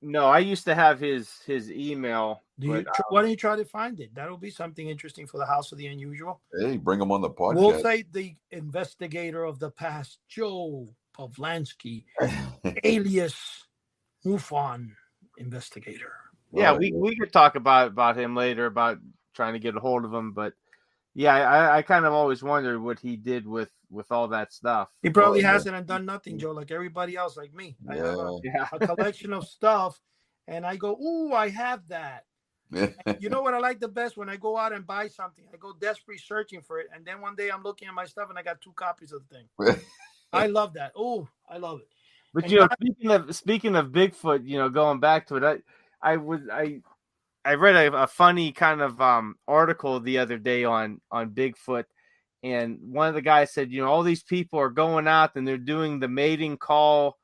S1: No, I used to have his email.
S3: Why don't you try to find it? That'll be something interesting for the House of the Unusual.
S2: Hey, bring him on the podcast.
S3: We'll say the investigator of the past, Joe Pavlansky, alias MUFON investigator.
S1: Yeah, we could talk about him later, about trying to get a hold of him. But yeah, I kind of always wondered what he did with all that stuff.
S3: He probably hasn't done nothing, Joe, like everybody else, like me. I have a collection of stuff, and I go, "Ooh, I have that." You know what I like the best? When I go out and buy something, I go desperately searching for it, and then one day I'm looking at my stuff and I got 2 copies of the thing. I love that. Oh, I love it.
S1: But speaking of Bigfoot, going back to it, I read a funny kind of article the other day on Bigfoot, and one of the guys said, all these people are going out and they're doing the mating call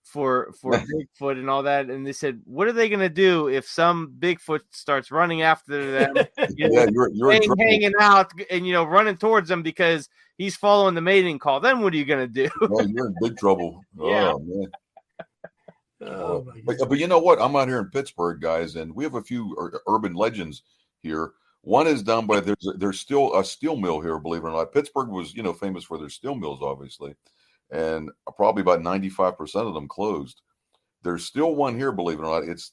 S1: for Bigfoot and all that, and they said, what are they going to do if some Bigfoot starts running after them,
S2: you're
S1: hanging out and running towards them because he's following the mating call? Then what are you going to do?
S2: Well, you're in big trouble.
S1: Yeah.
S2: Oh man. But you know what? I'm out here in Pittsburgh, guys, and we have a few urban legends here. One is down by there's still a steel mill here, believe it or not. Pittsburgh was famous for their steel mills, obviously, and probably about 95% of them closed. There's still one here, believe it or not. It's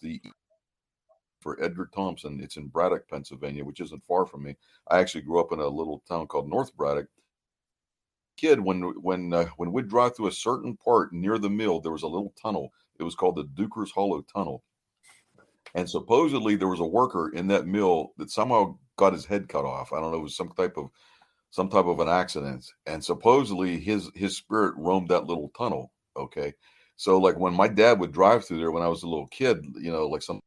S2: for Edgar Thompson. It's in Braddock, Pennsylvania, which isn't far from me. I actually grew up in a little town called North Braddock. Kid, when we'd drive through a certain part near the mill, there was a little tunnel. It was called the Duker's Hollow Tunnel. And supposedly there was a worker in that mill that somehow got his head cut off. I don't know, it was some type of an accident. And supposedly his spirit roamed that little tunnel. Okay. So like when my dad would drive through there when I was a little kid, like some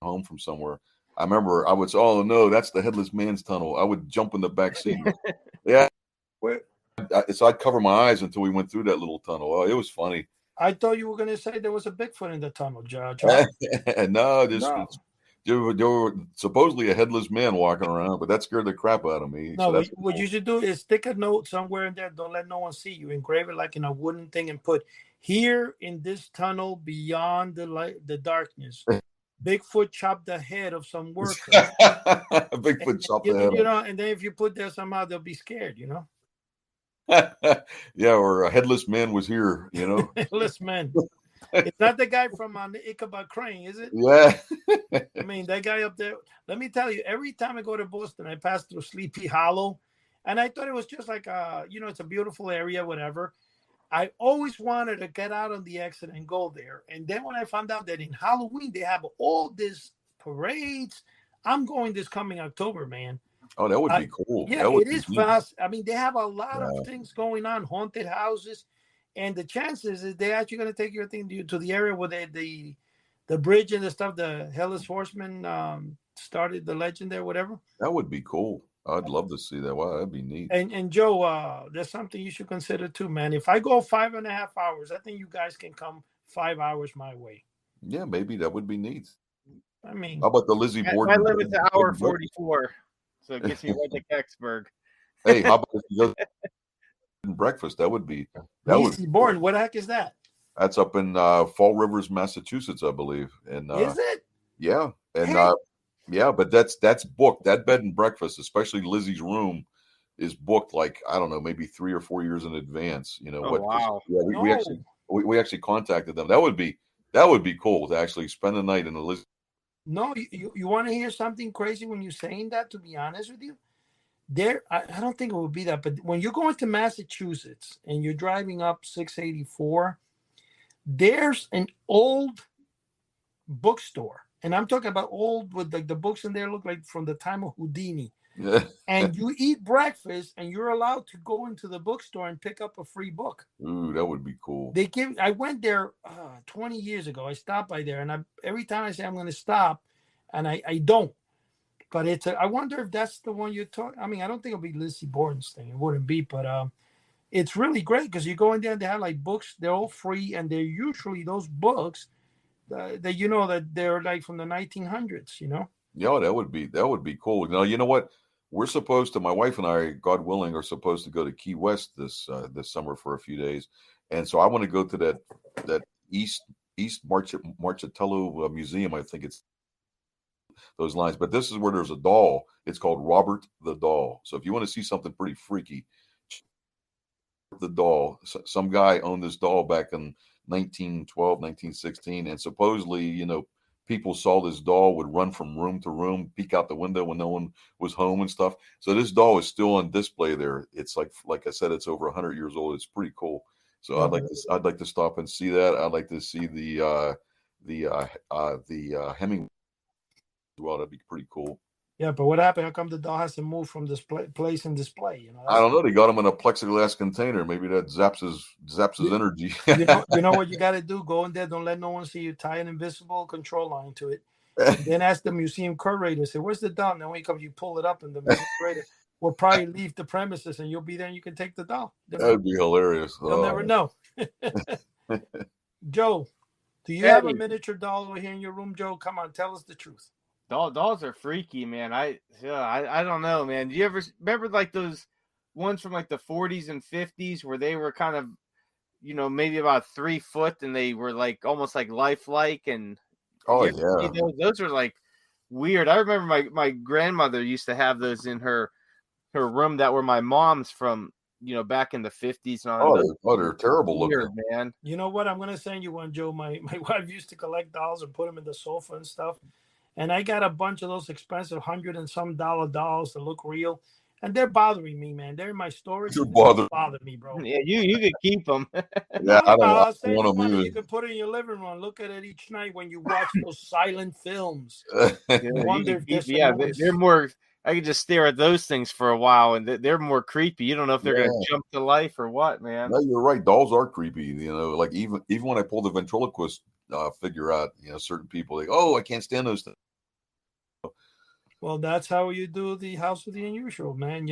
S2: home from somewhere, I remember I would say, "Oh no, that's the Headless Man's Tunnel." I would jump in the back seat. Yeah. So I'd cover my eyes until we went through that little tunnel. Oh, it was funny.
S3: I thought you were going to say there was a Bigfoot in the tunnel, Judge.
S2: No, there were supposedly a headless man walking around, but that scared the crap out of me.
S3: No, so what you should do is stick a note somewhere in there. Don't let no one see you. Engrave it like in a wooden thing and put, "Here in this tunnel beyond the light, the darkness, Bigfoot chopped the head of some worker."
S2: Bigfoot chopped the head.
S3: And then if you put there somehow, they'll be scared.
S2: Yeah, or a headless man was here.
S3: Headless man. It's not the guy from the Ichabod Crane, is it?
S2: Yeah.
S3: I mean, that guy up there. Let me tell you, every time I go to Boston, I pass through Sleepy Hollow, and I thought it was just like it's a beautiful area, whatever. I always wanted to get out on the exit and go there. And then when I found out that in Halloween they have all these parades, I'm going this coming October, man.
S2: Oh, that would be cool.
S3: Yeah,
S2: That would
S3: it
S2: be
S3: is
S2: neat.
S3: fast. I mean, they have a lot of
S2: Yeah.
S3: things going on, haunted houses, and the chances is they're actually going to take your thing to the area where the bridge and the stuff, the Hellas Horseman started the legend there, whatever.
S2: That would be cool. I'd love to see that. Wow, that'd be neat.
S3: And Joe, there's something you should consider too, man. If I go 5.5 hours, I think you guys can come 5 hours my way.
S2: Yeah, maybe that would be neat.
S3: I mean,
S2: how about the Lizzie Borden?
S1: My limit's an hour 44, so it gets me right to Kecksburg.
S2: Hey, how about if you go breakfast? That would be
S3: Lizzie Borden. What the heck is that?
S2: That's up in Fall Rivers, Massachusetts, I believe. And
S3: is it?
S2: Yeah, and yeah, but that's booked. That bed and breakfast, especially Lizzie's room, is booked like I don't know, maybe 3 or 4 years in advance. You know what?
S1: Wow.
S2: Yeah, we actually contacted them. That would be cool to actually spend the night in the Lizzie.
S3: No, you want to hear something crazy when you're saying that? To be honest with you, I don't think it would be that. But when you're going to Massachusetts and you're driving up 684, there's an old bookstore. And I'm talking about old with like the books in there look like from the time of Houdini.
S2: Yeah.
S3: And you eat breakfast and you're allowed to go into the bookstore and pick up a free book.
S2: Ooh, that would be cool.
S3: I went there 20 years ago. I stopped by there, and every time I say I'm going to stop, and I don't. But I wonder if that's the one you're talking. I mean, I don't think it'll be Lizzie Borden's thing. It wouldn't be, but it's really great because you go in there and they have like books. They're all free, and they're usually those books that that they're like from the 1900s.
S2: Yeah, that would be cool. You know what? We're supposed to. My wife and I, God willing, are supposed to go to Key West this summer for a few days, and so I want to go to that East Marchatello Museum. I think it's those lines. But this is where there's a doll. It's called Robert the Doll. So if you want to see something pretty freaky, the doll. Some guy owned this doll back in 1912, 1916, and supposedly, people saw this doll would run from room to room, peek out the window when no one was home and stuff. So this doll is still on display there. It's like I said, it's over 100 years old. It's pretty cool. So I'd like to stop and see that. I'd like to see the Hemingway as well. That'd be pretty cool.
S3: Yeah, but what happened? How come the doll has to move from place and display?
S2: I don't know. They got him in a plexiglass container. Maybe that zaps his energy.
S3: You know what you got to do? Go in there. Don't let no one see you. Tie an invisible control line to it. Then ask the museum curator. Say, "Where's the doll?" And then when you come, you pull it up, and the museum curator will probably leave the premises, and you'll be there, and you can take the doll.
S2: That'd be hilarious.
S3: You'll never know. Joe, do you have a miniature doll over here in your room, Joe? Come on, tell us the truth.
S1: Dolls are freaky, man. I don't know, man. Do you ever remember like those ones from like the 40s and 50s where they were kind of, maybe about 3 foot and they were like almost like lifelike and those are like weird. I remember my grandmother used to have those in her room that were my mom's from back in the 50s.
S2: They're terrible
S1: weird,
S2: looking,
S1: man.
S3: You know what? I'm gonna send you one, Joe. My wife used to collect dolls and put them in the sofa and stuff. And I got a bunch of those expensive $100 and some dolls that look real, and they're bothering me, man. They're in my storage.
S2: You're bothering
S3: me, bro.
S1: Yeah, you could keep them.
S2: Yeah, I don't want them.
S3: You could put it in your living room. Look at it each night when you watch those silent films.
S1: They're more. I could just stare at those things for a while, and they're more creepy. You don't know if they're going to jump to life or what, man.
S2: No, you're right. Dolls are creepy. Like even when I pull the ventriloquist figure out, certain people I can't stand those things.
S3: Well, that's how you do the House of the Unusual, man.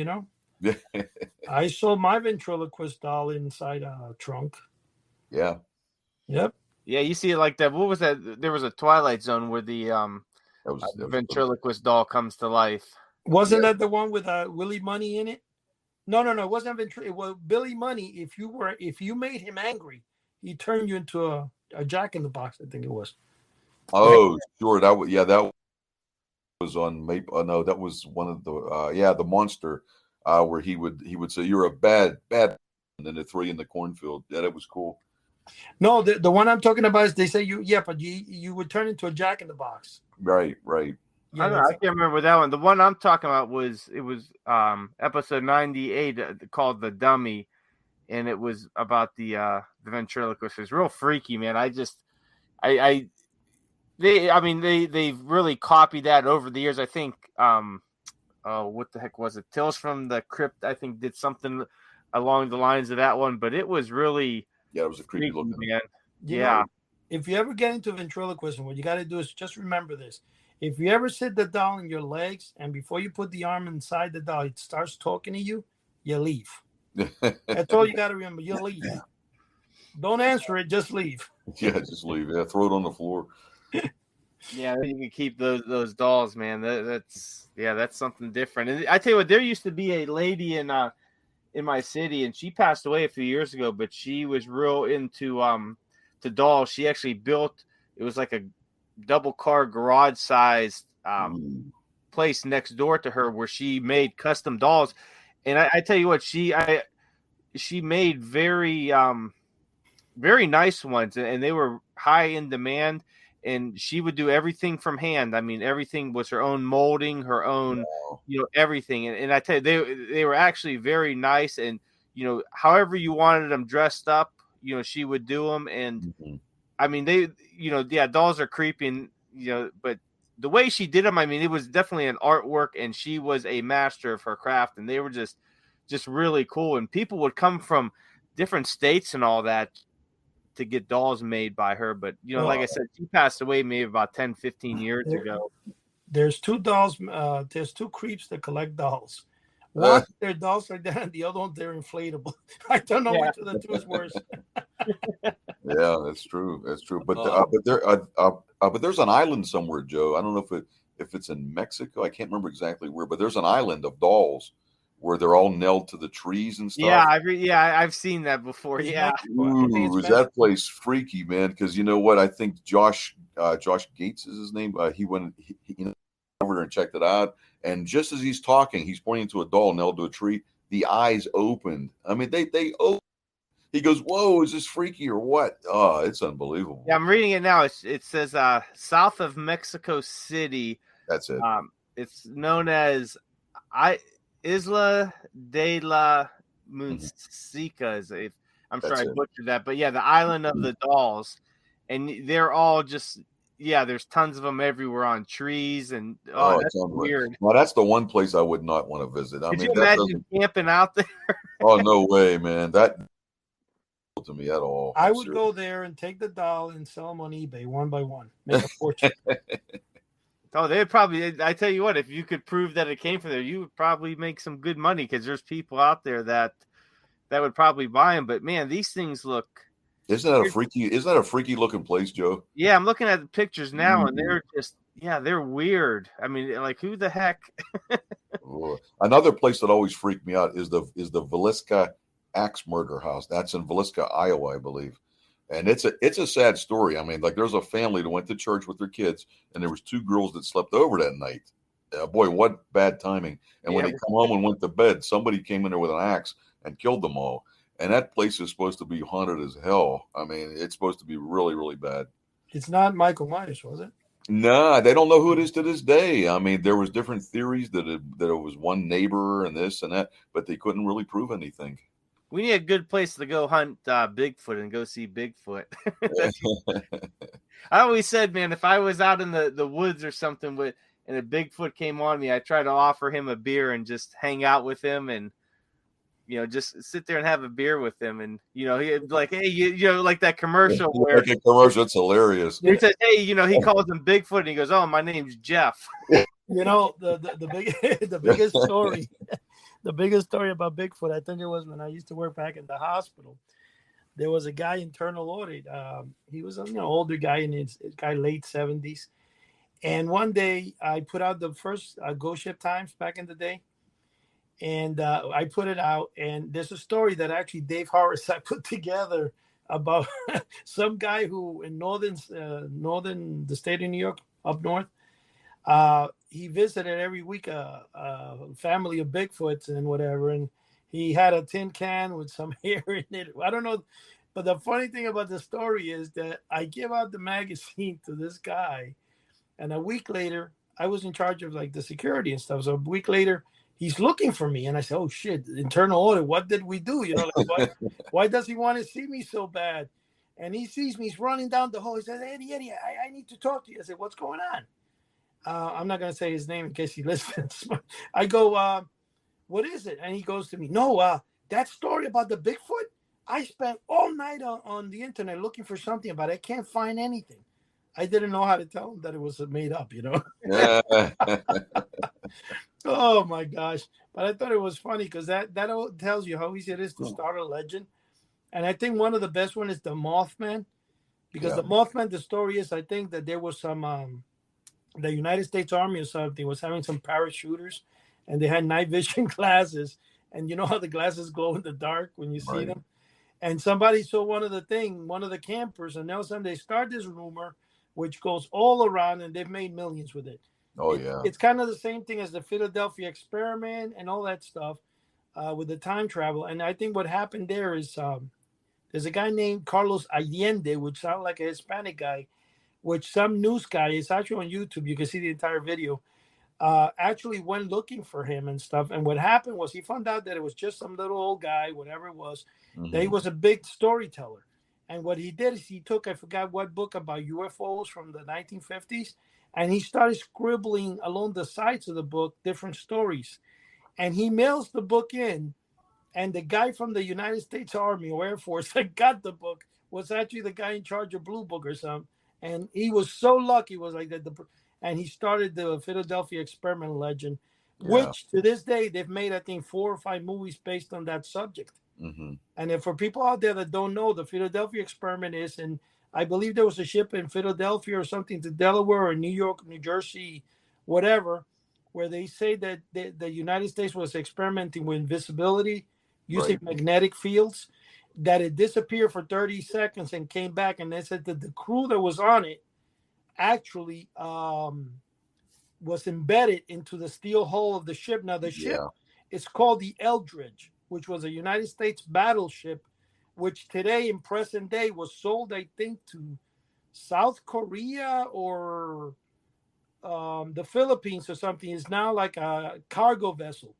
S3: I sold my ventriloquist doll inside a trunk.
S2: Yeah.
S3: Yep.
S1: Yeah, you see it like that. What was that? There was a Twilight Zone where the ventriloquist doll comes to life.
S3: Wasn't that the one with Willie Money in it? No. It wasn't it was Billy Money. If you made him angry, he turned you into a Jack in the Box. I think it was.
S2: Oh, sure. That was on Maple. No, that was one of the the monster where he would say you're a bad, and then they throw you in the cornfield. Yeah, that was cool.
S3: No, the one I'm talking about is they say but you would turn into a Jack in the Box.
S2: Right.
S1: I
S3: Yeah,
S1: don't know. I can't remember that one. The one I'm talking about was episode 98 called The Dummy, and it was about the ventriloquist. It's real freaky, man. I they've really copied that over the years. I think oh, what the heck was it? Tales from the Crypt, I think, did something along the lines of that one, but it was really
S2: it was a creepy
S1: freaky,
S2: looking.
S1: man.
S3: You know, if you ever get into ventriloquism, what you got to do is just remember this. If you ever sit the doll in your legs and before you put the arm inside the doll, it starts talking to you, you leave. That's all you got to remember. You leave. Don't answer it. Just leave.
S2: Yeah, just leave. Yeah, throw it on the floor.
S1: Yeah, you can keep those dolls, man. That's something different. And I tell you what, there used to be a lady in my city, and she passed away a few years ago, but she was real into to dolls. She actually built, it was like a double car garage sized place next door to her where she made custom dolls. And I tell you what, she made very very nice ones, and they were high in demand. And she would do everything from hand. I mean, everything was her own molding, her own, everything. And I tell you, they were actually very nice. And however you wanted them dressed up, she would do them. And I mean, they, dolls are creepy, and, but the way she did them, I mean, it was definitely an artwork, and she was a master of her craft. And they were just really cool. And people would come from different states and all that to get dolls made by her. But like I said, she passed away maybe about 10-15 years ago.
S3: There's two dolls, there's two creeps that collect dolls. One, they're dolls like that, and the other one, they're inflatable. I don't know which of the two is worse.
S2: Yeah, that's true. But there's an island somewhere, Joe. I don't know if it's in Mexico. I can't remember exactly where, but there's an island of dolls where they're all nailed to the trees and stuff.
S1: Yeah, I've seen that before. Yeah.
S2: Ooh, is that place freaky, man? Because you know what? I think Josh Gates is his name. He went over there and checked it out. And just as he's talking, he's pointing to a doll nailed to a tree. The eyes opened. I mean, they opened. He goes, "Whoa, is this freaky or what?" Oh, it's unbelievable.
S1: Yeah, I'm reading it now. It says south of Mexico City.
S2: That's it.
S1: It's known as Isla de la Munsicas. I'm sorry, I butchered that, but yeah, the island of the dolls, and they're all just there's tons of them everywhere on trees, and that's weird.
S2: Well, that's the one place I would not want to visit.
S1: Could you imagine camping out there?
S2: Oh, no way, man. That to me at all.
S3: I would go there and take the doll and sell them on eBay one by one, make a fortune.
S1: Oh, they'd probably. I tell you what, if you could prove that it came from there, you would probably make some good money, because there's people out there that would probably buy them. But man, these things look.
S2: Isn't that a freaky looking place, Joe?
S1: Yeah, I'm looking at the pictures now, and they're just they're weird. I mean, like, who the heck?
S2: Another place that always freaked me out is the Villisca Axe Murder House. That's in Villisca, Iowa, I believe. And it's a sad story. I mean, like, there's a family that went to church with their kids, and there was two girls that slept over that night. Boy, what bad timing. And when they come home and went to bed, somebody came in there with an axe and killed them all. And that place is supposed to be haunted as hell. I mean, it's supposed to be really, really bad.
S3: It's not Michael Myers, was it?
S2: Nah, they don't know who it is to this day. I mean, there was different theories that it was one neighbor and this and that, but they couldn't really prove anything.
S1: We need a good place to go hunt Bigfoot and go see Bigfoot. I always said, man, if I was out in the woods or something and a Bigfoot came on me, I try to offer him a beer and just hang out with him and, just sit there and have a beer with him. And, he'd like, hey, like that commercial where
S2: like a commercial, it's hilarious.
S1: He says, hey, he calls him Bigfoot, and he goes, oh, my name's Jeff.
S3: The biggest story. The biggest story about Bigfoot, I think it was when I used to work back in the hospital. There was a guy in internal audit. He was an older guy in his late 70s. And one day I put out the first Ghost Ship Times back in the day. And I put it out. And there's a story that actually Dave Horace I put together about some guy who in northern the state of New York, up north, he visited every week a family of Bigfoots and whatever, and he had a tin can with some hair in it. I don't know. But the funny thing about the story is that I give out the magazine to this guy, and a week later, I was in charge of like the security and stuff. So a week later, he's looking for me, and I said, "Oh shit, internal audit. What did we do? You know, like why does he want to see me so bad?" And he sees me. He's running down the hall. He says, "Eddie, I need to talk to you." I said, "What's going on?" I'm not going to say his name in case he listens. I go, "What is it?" And he goes to me, "No, that story about the Bigfoot. I spent all night on the internet looking for something about it. I can't find anything." I didn't know how to tell him that it was made up, you know. Oh my gosh! But I thought it was funny because that tells you how easy it is to start a legend. And I think one of the best one is the Mothman, because the Mothman, the story is, I think that there was some the United States Army or something was having some parachuters, and they had night vision glasses, and you know how the glasses glow in the dark when you see them. And somebody saw one of the campers, and all of a sudden they start this rumor, which goes all around, and they've made millions with it. It's kind of the same thing as the Philadelphia experiment and all that stuff with the time travel. And I think what happened there is there's a guy named Carlos Allende, which sounds like a Hispanic guy, which some news guy is actually on YouTube. You can see the entire video. Actually went looking for him and stuff. And what happened was he found out that it was just some little old guy, whatever it was, that he was a big storyteller. And what he did is he took, I forgot what book about UFOs from the 1950s, and he started scribbling along the sides of the book different stories. And he mails the book in, and the guy from the United States Army or Air Force that got the book was actually the guy in charge of Blue Book or something. And he was so lucky, was like that. And he started the Philadelphia experiment legend, which to this day they've made, I think, 4 or 5 movies based on that subject. And if for people out there that don't know, the Philadelphia experiment is, and I believe there was a ship in Philadelphia or something to Delaware or New York, New Jersey, whatever, where they say that the United States was experimenting with invisibility using magnetic fields, that it disappeared for 30 seconds and came back. And they said that the crew that was on it actually was embedded into the steel hull of the ship. Now, the ship is called the Eldridge, which was a United States battleship, which today in present day was sold, I think, to South Korea or the Philippines or something. Is now like a cargo vessel,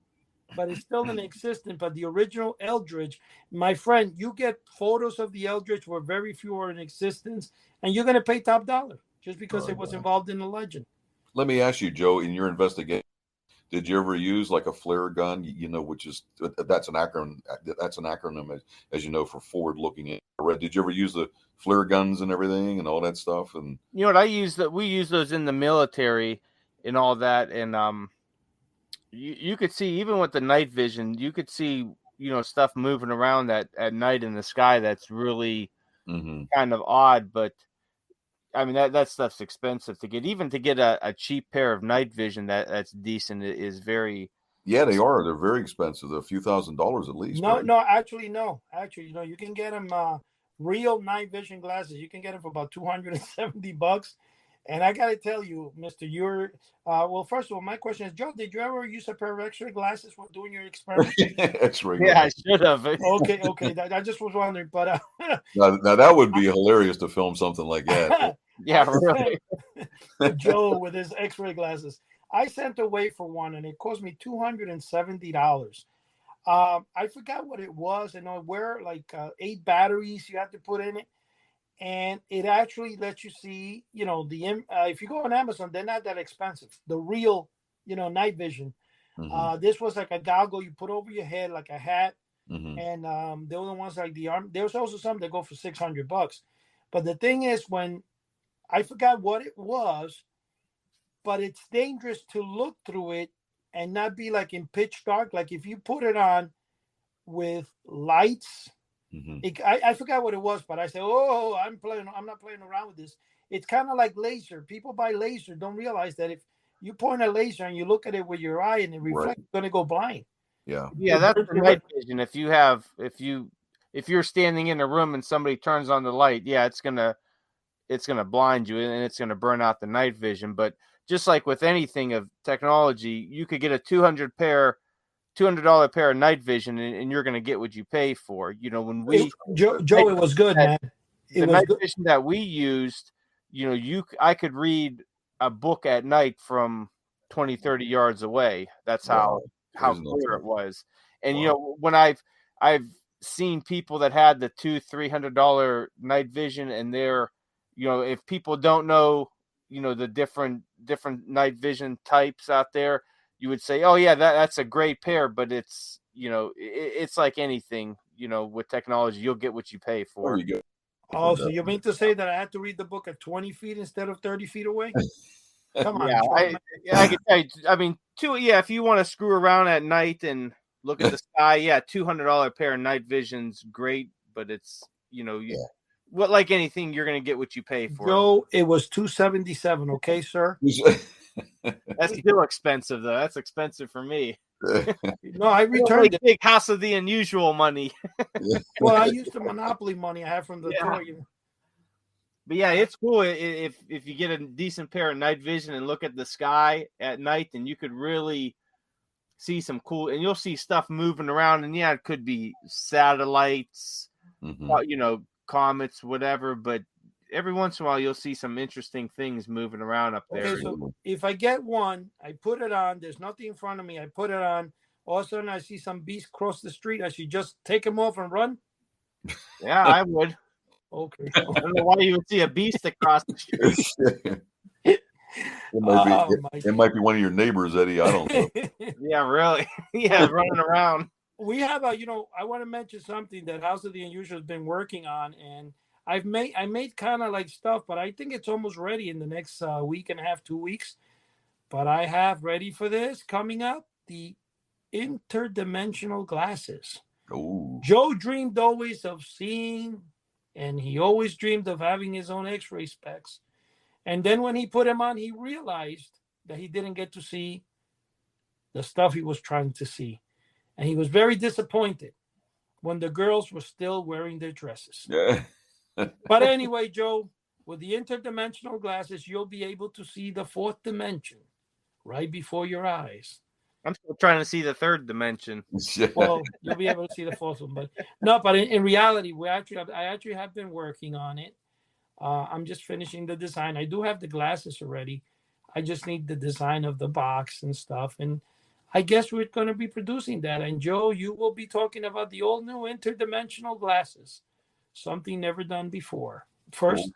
S3: but it's still in existence. But the original Eldridge, my friend, you get photos of the Eldridge where very few are in existence, and you're going to pay top dollar just because it was involved in the legend.
S2: Let me ask you, Joe, in your investigation, did you ever use like a flare gun? You know, which is that's an acronym. That's an acronym, as you know, for forward looking infrared. Did you ever use the flare guns and everything and all that stuff? And
S1: you know what, we use those in the military and all that. And you could see, even with the night vision, you could see, you know, stuff moving around at night in the sky that's really kind of odd. But I mean, that stuff's expensive to get. Even to get a cheap pair of night vision that's decent is very.
S2: Yeah, they are. They're very expensive. They're a few $1,000s at least.
S3: No, no, actually, no. Actually, you know, you can get them real night vision glasses. You can get them for about $270. And I got to tell you, Mister, you're well. First of all, my question is, Joe, did you ever use a pair of X-ray glasses when doing your experiment?
S2: X-ray.
S1: Yeah, I should have.
S3: Okay. I just was wondering, but
S2: now that would be hilarious to film something like that.
S1: Yeah, really.
S3: Joe with his X-ray glasses. I sent away for one, and it cost me $270. I forgot what it was, and where like 8 batteries you had to put in it, and it actually lets you see, you know, if you go on Amazon, they're not that expensive. The real, you know, night vision. This was like a goggle you put over your head like a hat, and there were the ones like the arm. There's also some that go for $600. But the thing is, when I forgot what it was, but it's dangerous to look through it and not be like in pitch dark. Like if you put it on with lights, I forgot what it was, but I said, "Oh, I'm not playing around with this." It's kind of like laser. People buy laser, don't realize that if you point a laser and you look at it with your eye and it reflects, it's going to go blind.
S2: Yeah,
S1: that's for night vision. If you're standing in a room and somebody turns on the light, it's gonna blind you and it's gonna burn out the night vision. But just like with anything of technology, you could get a 200 pair $200 pair of night vision, and you're going to get what you pay for. You know, when
S3: Joe, it was good, man.
S1: The night vision that we used, you know, I could read a book at night from 20, 30 yards away. That's how clear it was. And you know, when I've seen people that had the $200-$300 night vision, and they're, you know, if people don't know, you know, the different night vision types out there, you would say, oh yeah, that's a great pair, but it's, you know, it's like anything, you know, with technology, you'll get what you pay for.
S2: There you go.
S3: Oh, so you mean to say that I had to read the book at 20 feet instead of 30 feet away? Come on.
S1: Yeah, I can tell you, I mean, if you want to screw around at night and look at the sky, yeah, $200 pair of night vision's great, but it's, you know, what, like anything, you're going to get what you pay for.
S3: Joe, it was $277, okay, sir?
S1: That's still expensive, though. That's expensive for me.
S3: No, I returned it.
S1: Big House of the Unusual money.
S3: Well, I used the Monopoly money I have from the toy.
S1: But yeah, it's cool if you get a decent pair of night vision and look at the sky at night, then you could really see some cool, and you'll see stuff moving around. And yeah, it could be satellites, you know, comets, whatever. But every once in a while, you'll see some interesting things moving around up there.
S3: Okay, so if I get one, I put it on. There's nothing in front of me. I put it on. All of a sudden, I see some beast cross the street. I should just take him off and run?
S1: Yeah, I would.
S3: Okay.
S1: I don't know why you would see a beast across the street.
S2: It might be one of your neighbors, Eddie. I don't know.
S1: Yeah, really. Yeah, running around.
S3: We have you know, I want to mention something that House of the Unusual has been working on, and I made kind of like stuff, but I think it's almost ready in the next week and a half, 2 weeks. But I have ready for this coming up the interdimensional glasses.
S2: Ooh.
S3: Joe dreamed always of seeing, and he always dreamed of having his own X-ray specs. And then when he put them on, he realized that he didn't get to see the stuff he was trying to see. And he was very disappointed when the girls were still wearing their dresses.
S2: Yeah.
S3: But anyway, Joe, with the interdimensional glasses, you'll be able to see the fourth dimension right before your eyes.
S1: I'm still trying to see the third dimension.
S3: Well, you'll be able to see the fourth one, but no. But in reality, I actually have been working on it. I'm just finishing the design. I do have the glasses already. I just need the design of the box and stuff. And I guess we're going to be producing that. And Joe, you will be talking about the all new interdimensional glasses, something never done before. First,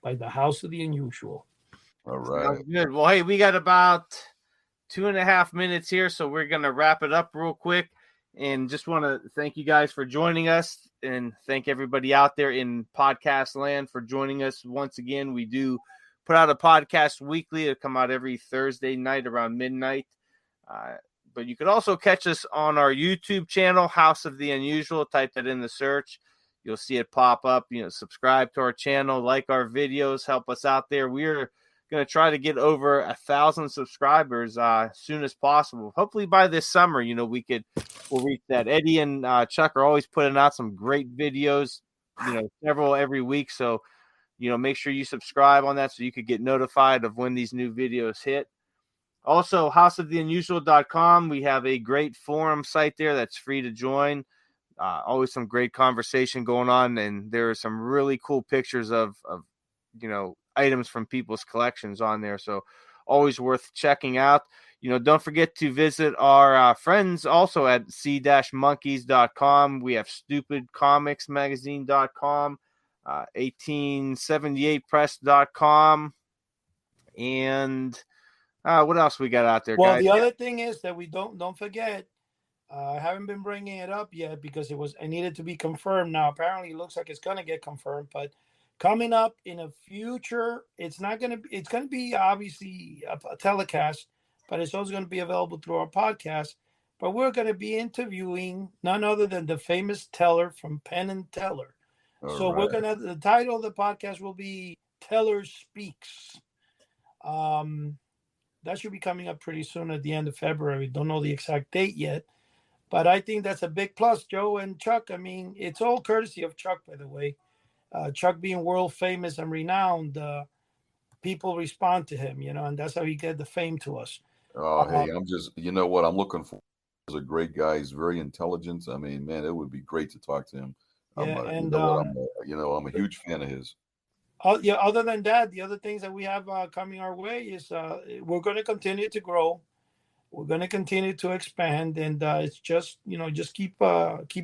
S3: by the House of the Unusual.
S2: All right.
S1: Sounds good. Well, hey, we got about 2.5 minutes here, so we're going to wrap it up real quick. And just want to thank you guys for joining us, and thank everybody out there in podcast land for joining us once again. We do put out a podcast weekly. It'll come out every Thursday night around midnight. But you could also catch us on our YouTube channel, House of the Unusual. Type that in the search. You'll see it pop up. You know, subscribe to our channel, like our videos, help us out there. We're going to try to get over 1,000 subscribers as soon as possible. Hopefully by this summer, you know, we'll reach that. Eddie and Chuck are always putting out some great videos, you know, several every week. So, you know, make sure you subscribe on that so you could get notified of when these new videos hit. Also, houseoftheunusual.com. We have a great forum site there that's free to join. Always some great conversation going on, and there are some really cool pictures of you know, items from people's collections on there. So always worth checking out. You know, don't forget to visit our friends also at c-monkeys.com. We have stupidcomicsmagazine.com, 1878press.com, and what else we got out there,
S3: well,
S1: guys?
S3: The other thing is that we don't forget, I haven't been bringing it up yet because I needed to be confirmed. Now apparently it looks like it's going to get confirmed, but coming up in a future, it's going to be obviously a telecast, but it's also going to be available through our podcast. But we're going to be interviewing none other than the famous Teller from Penn and Teller. So right. The title of the podcast will be Teller Speaks. That should be coming up pretty soon at the end of February. Don't know the exact date yet, but I think that's a big plus, Joe and Chuck. I mean, it's all courtesy of Chuck, by the way. Chuck being world famous and renowned, people respond to him, you know, and that's how he get the fame to us.
S2: Oh, hey, I'm just, you know what I'm looking for a great guy. He's very intelligent. I mean, man, it would be great to talk to him.
S3: Yeah,
S2: You
S3: and
S2: know what? I'm a huge fan of his.
S3: yeah. Other than that, the other things that we have coming our way is we're going to continue to grow. We're going to continue to expand, and it's just just keep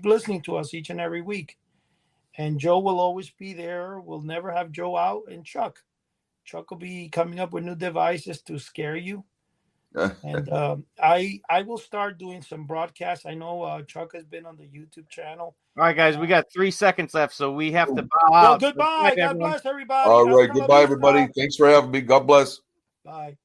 S3: listening to us each and every week. And Joe will always be there. We'll never have Joe out, and Chuck will be coming up with new devices to scare you. And I will start doing some broadcasts. I know Chuck has been on the YouTube channel.
S1: All right, guys, we got 3 seconds left, so we have to bow
S3: Well,
S1: out.
S3: goodbye. God
S1: everyone.
S3: bless everybody.
S2: All right.
S3: Hasta la
S2: Goodbye,
S3: vista.
S2: everybody. Thanks for having me. God bless.
S3: Bye.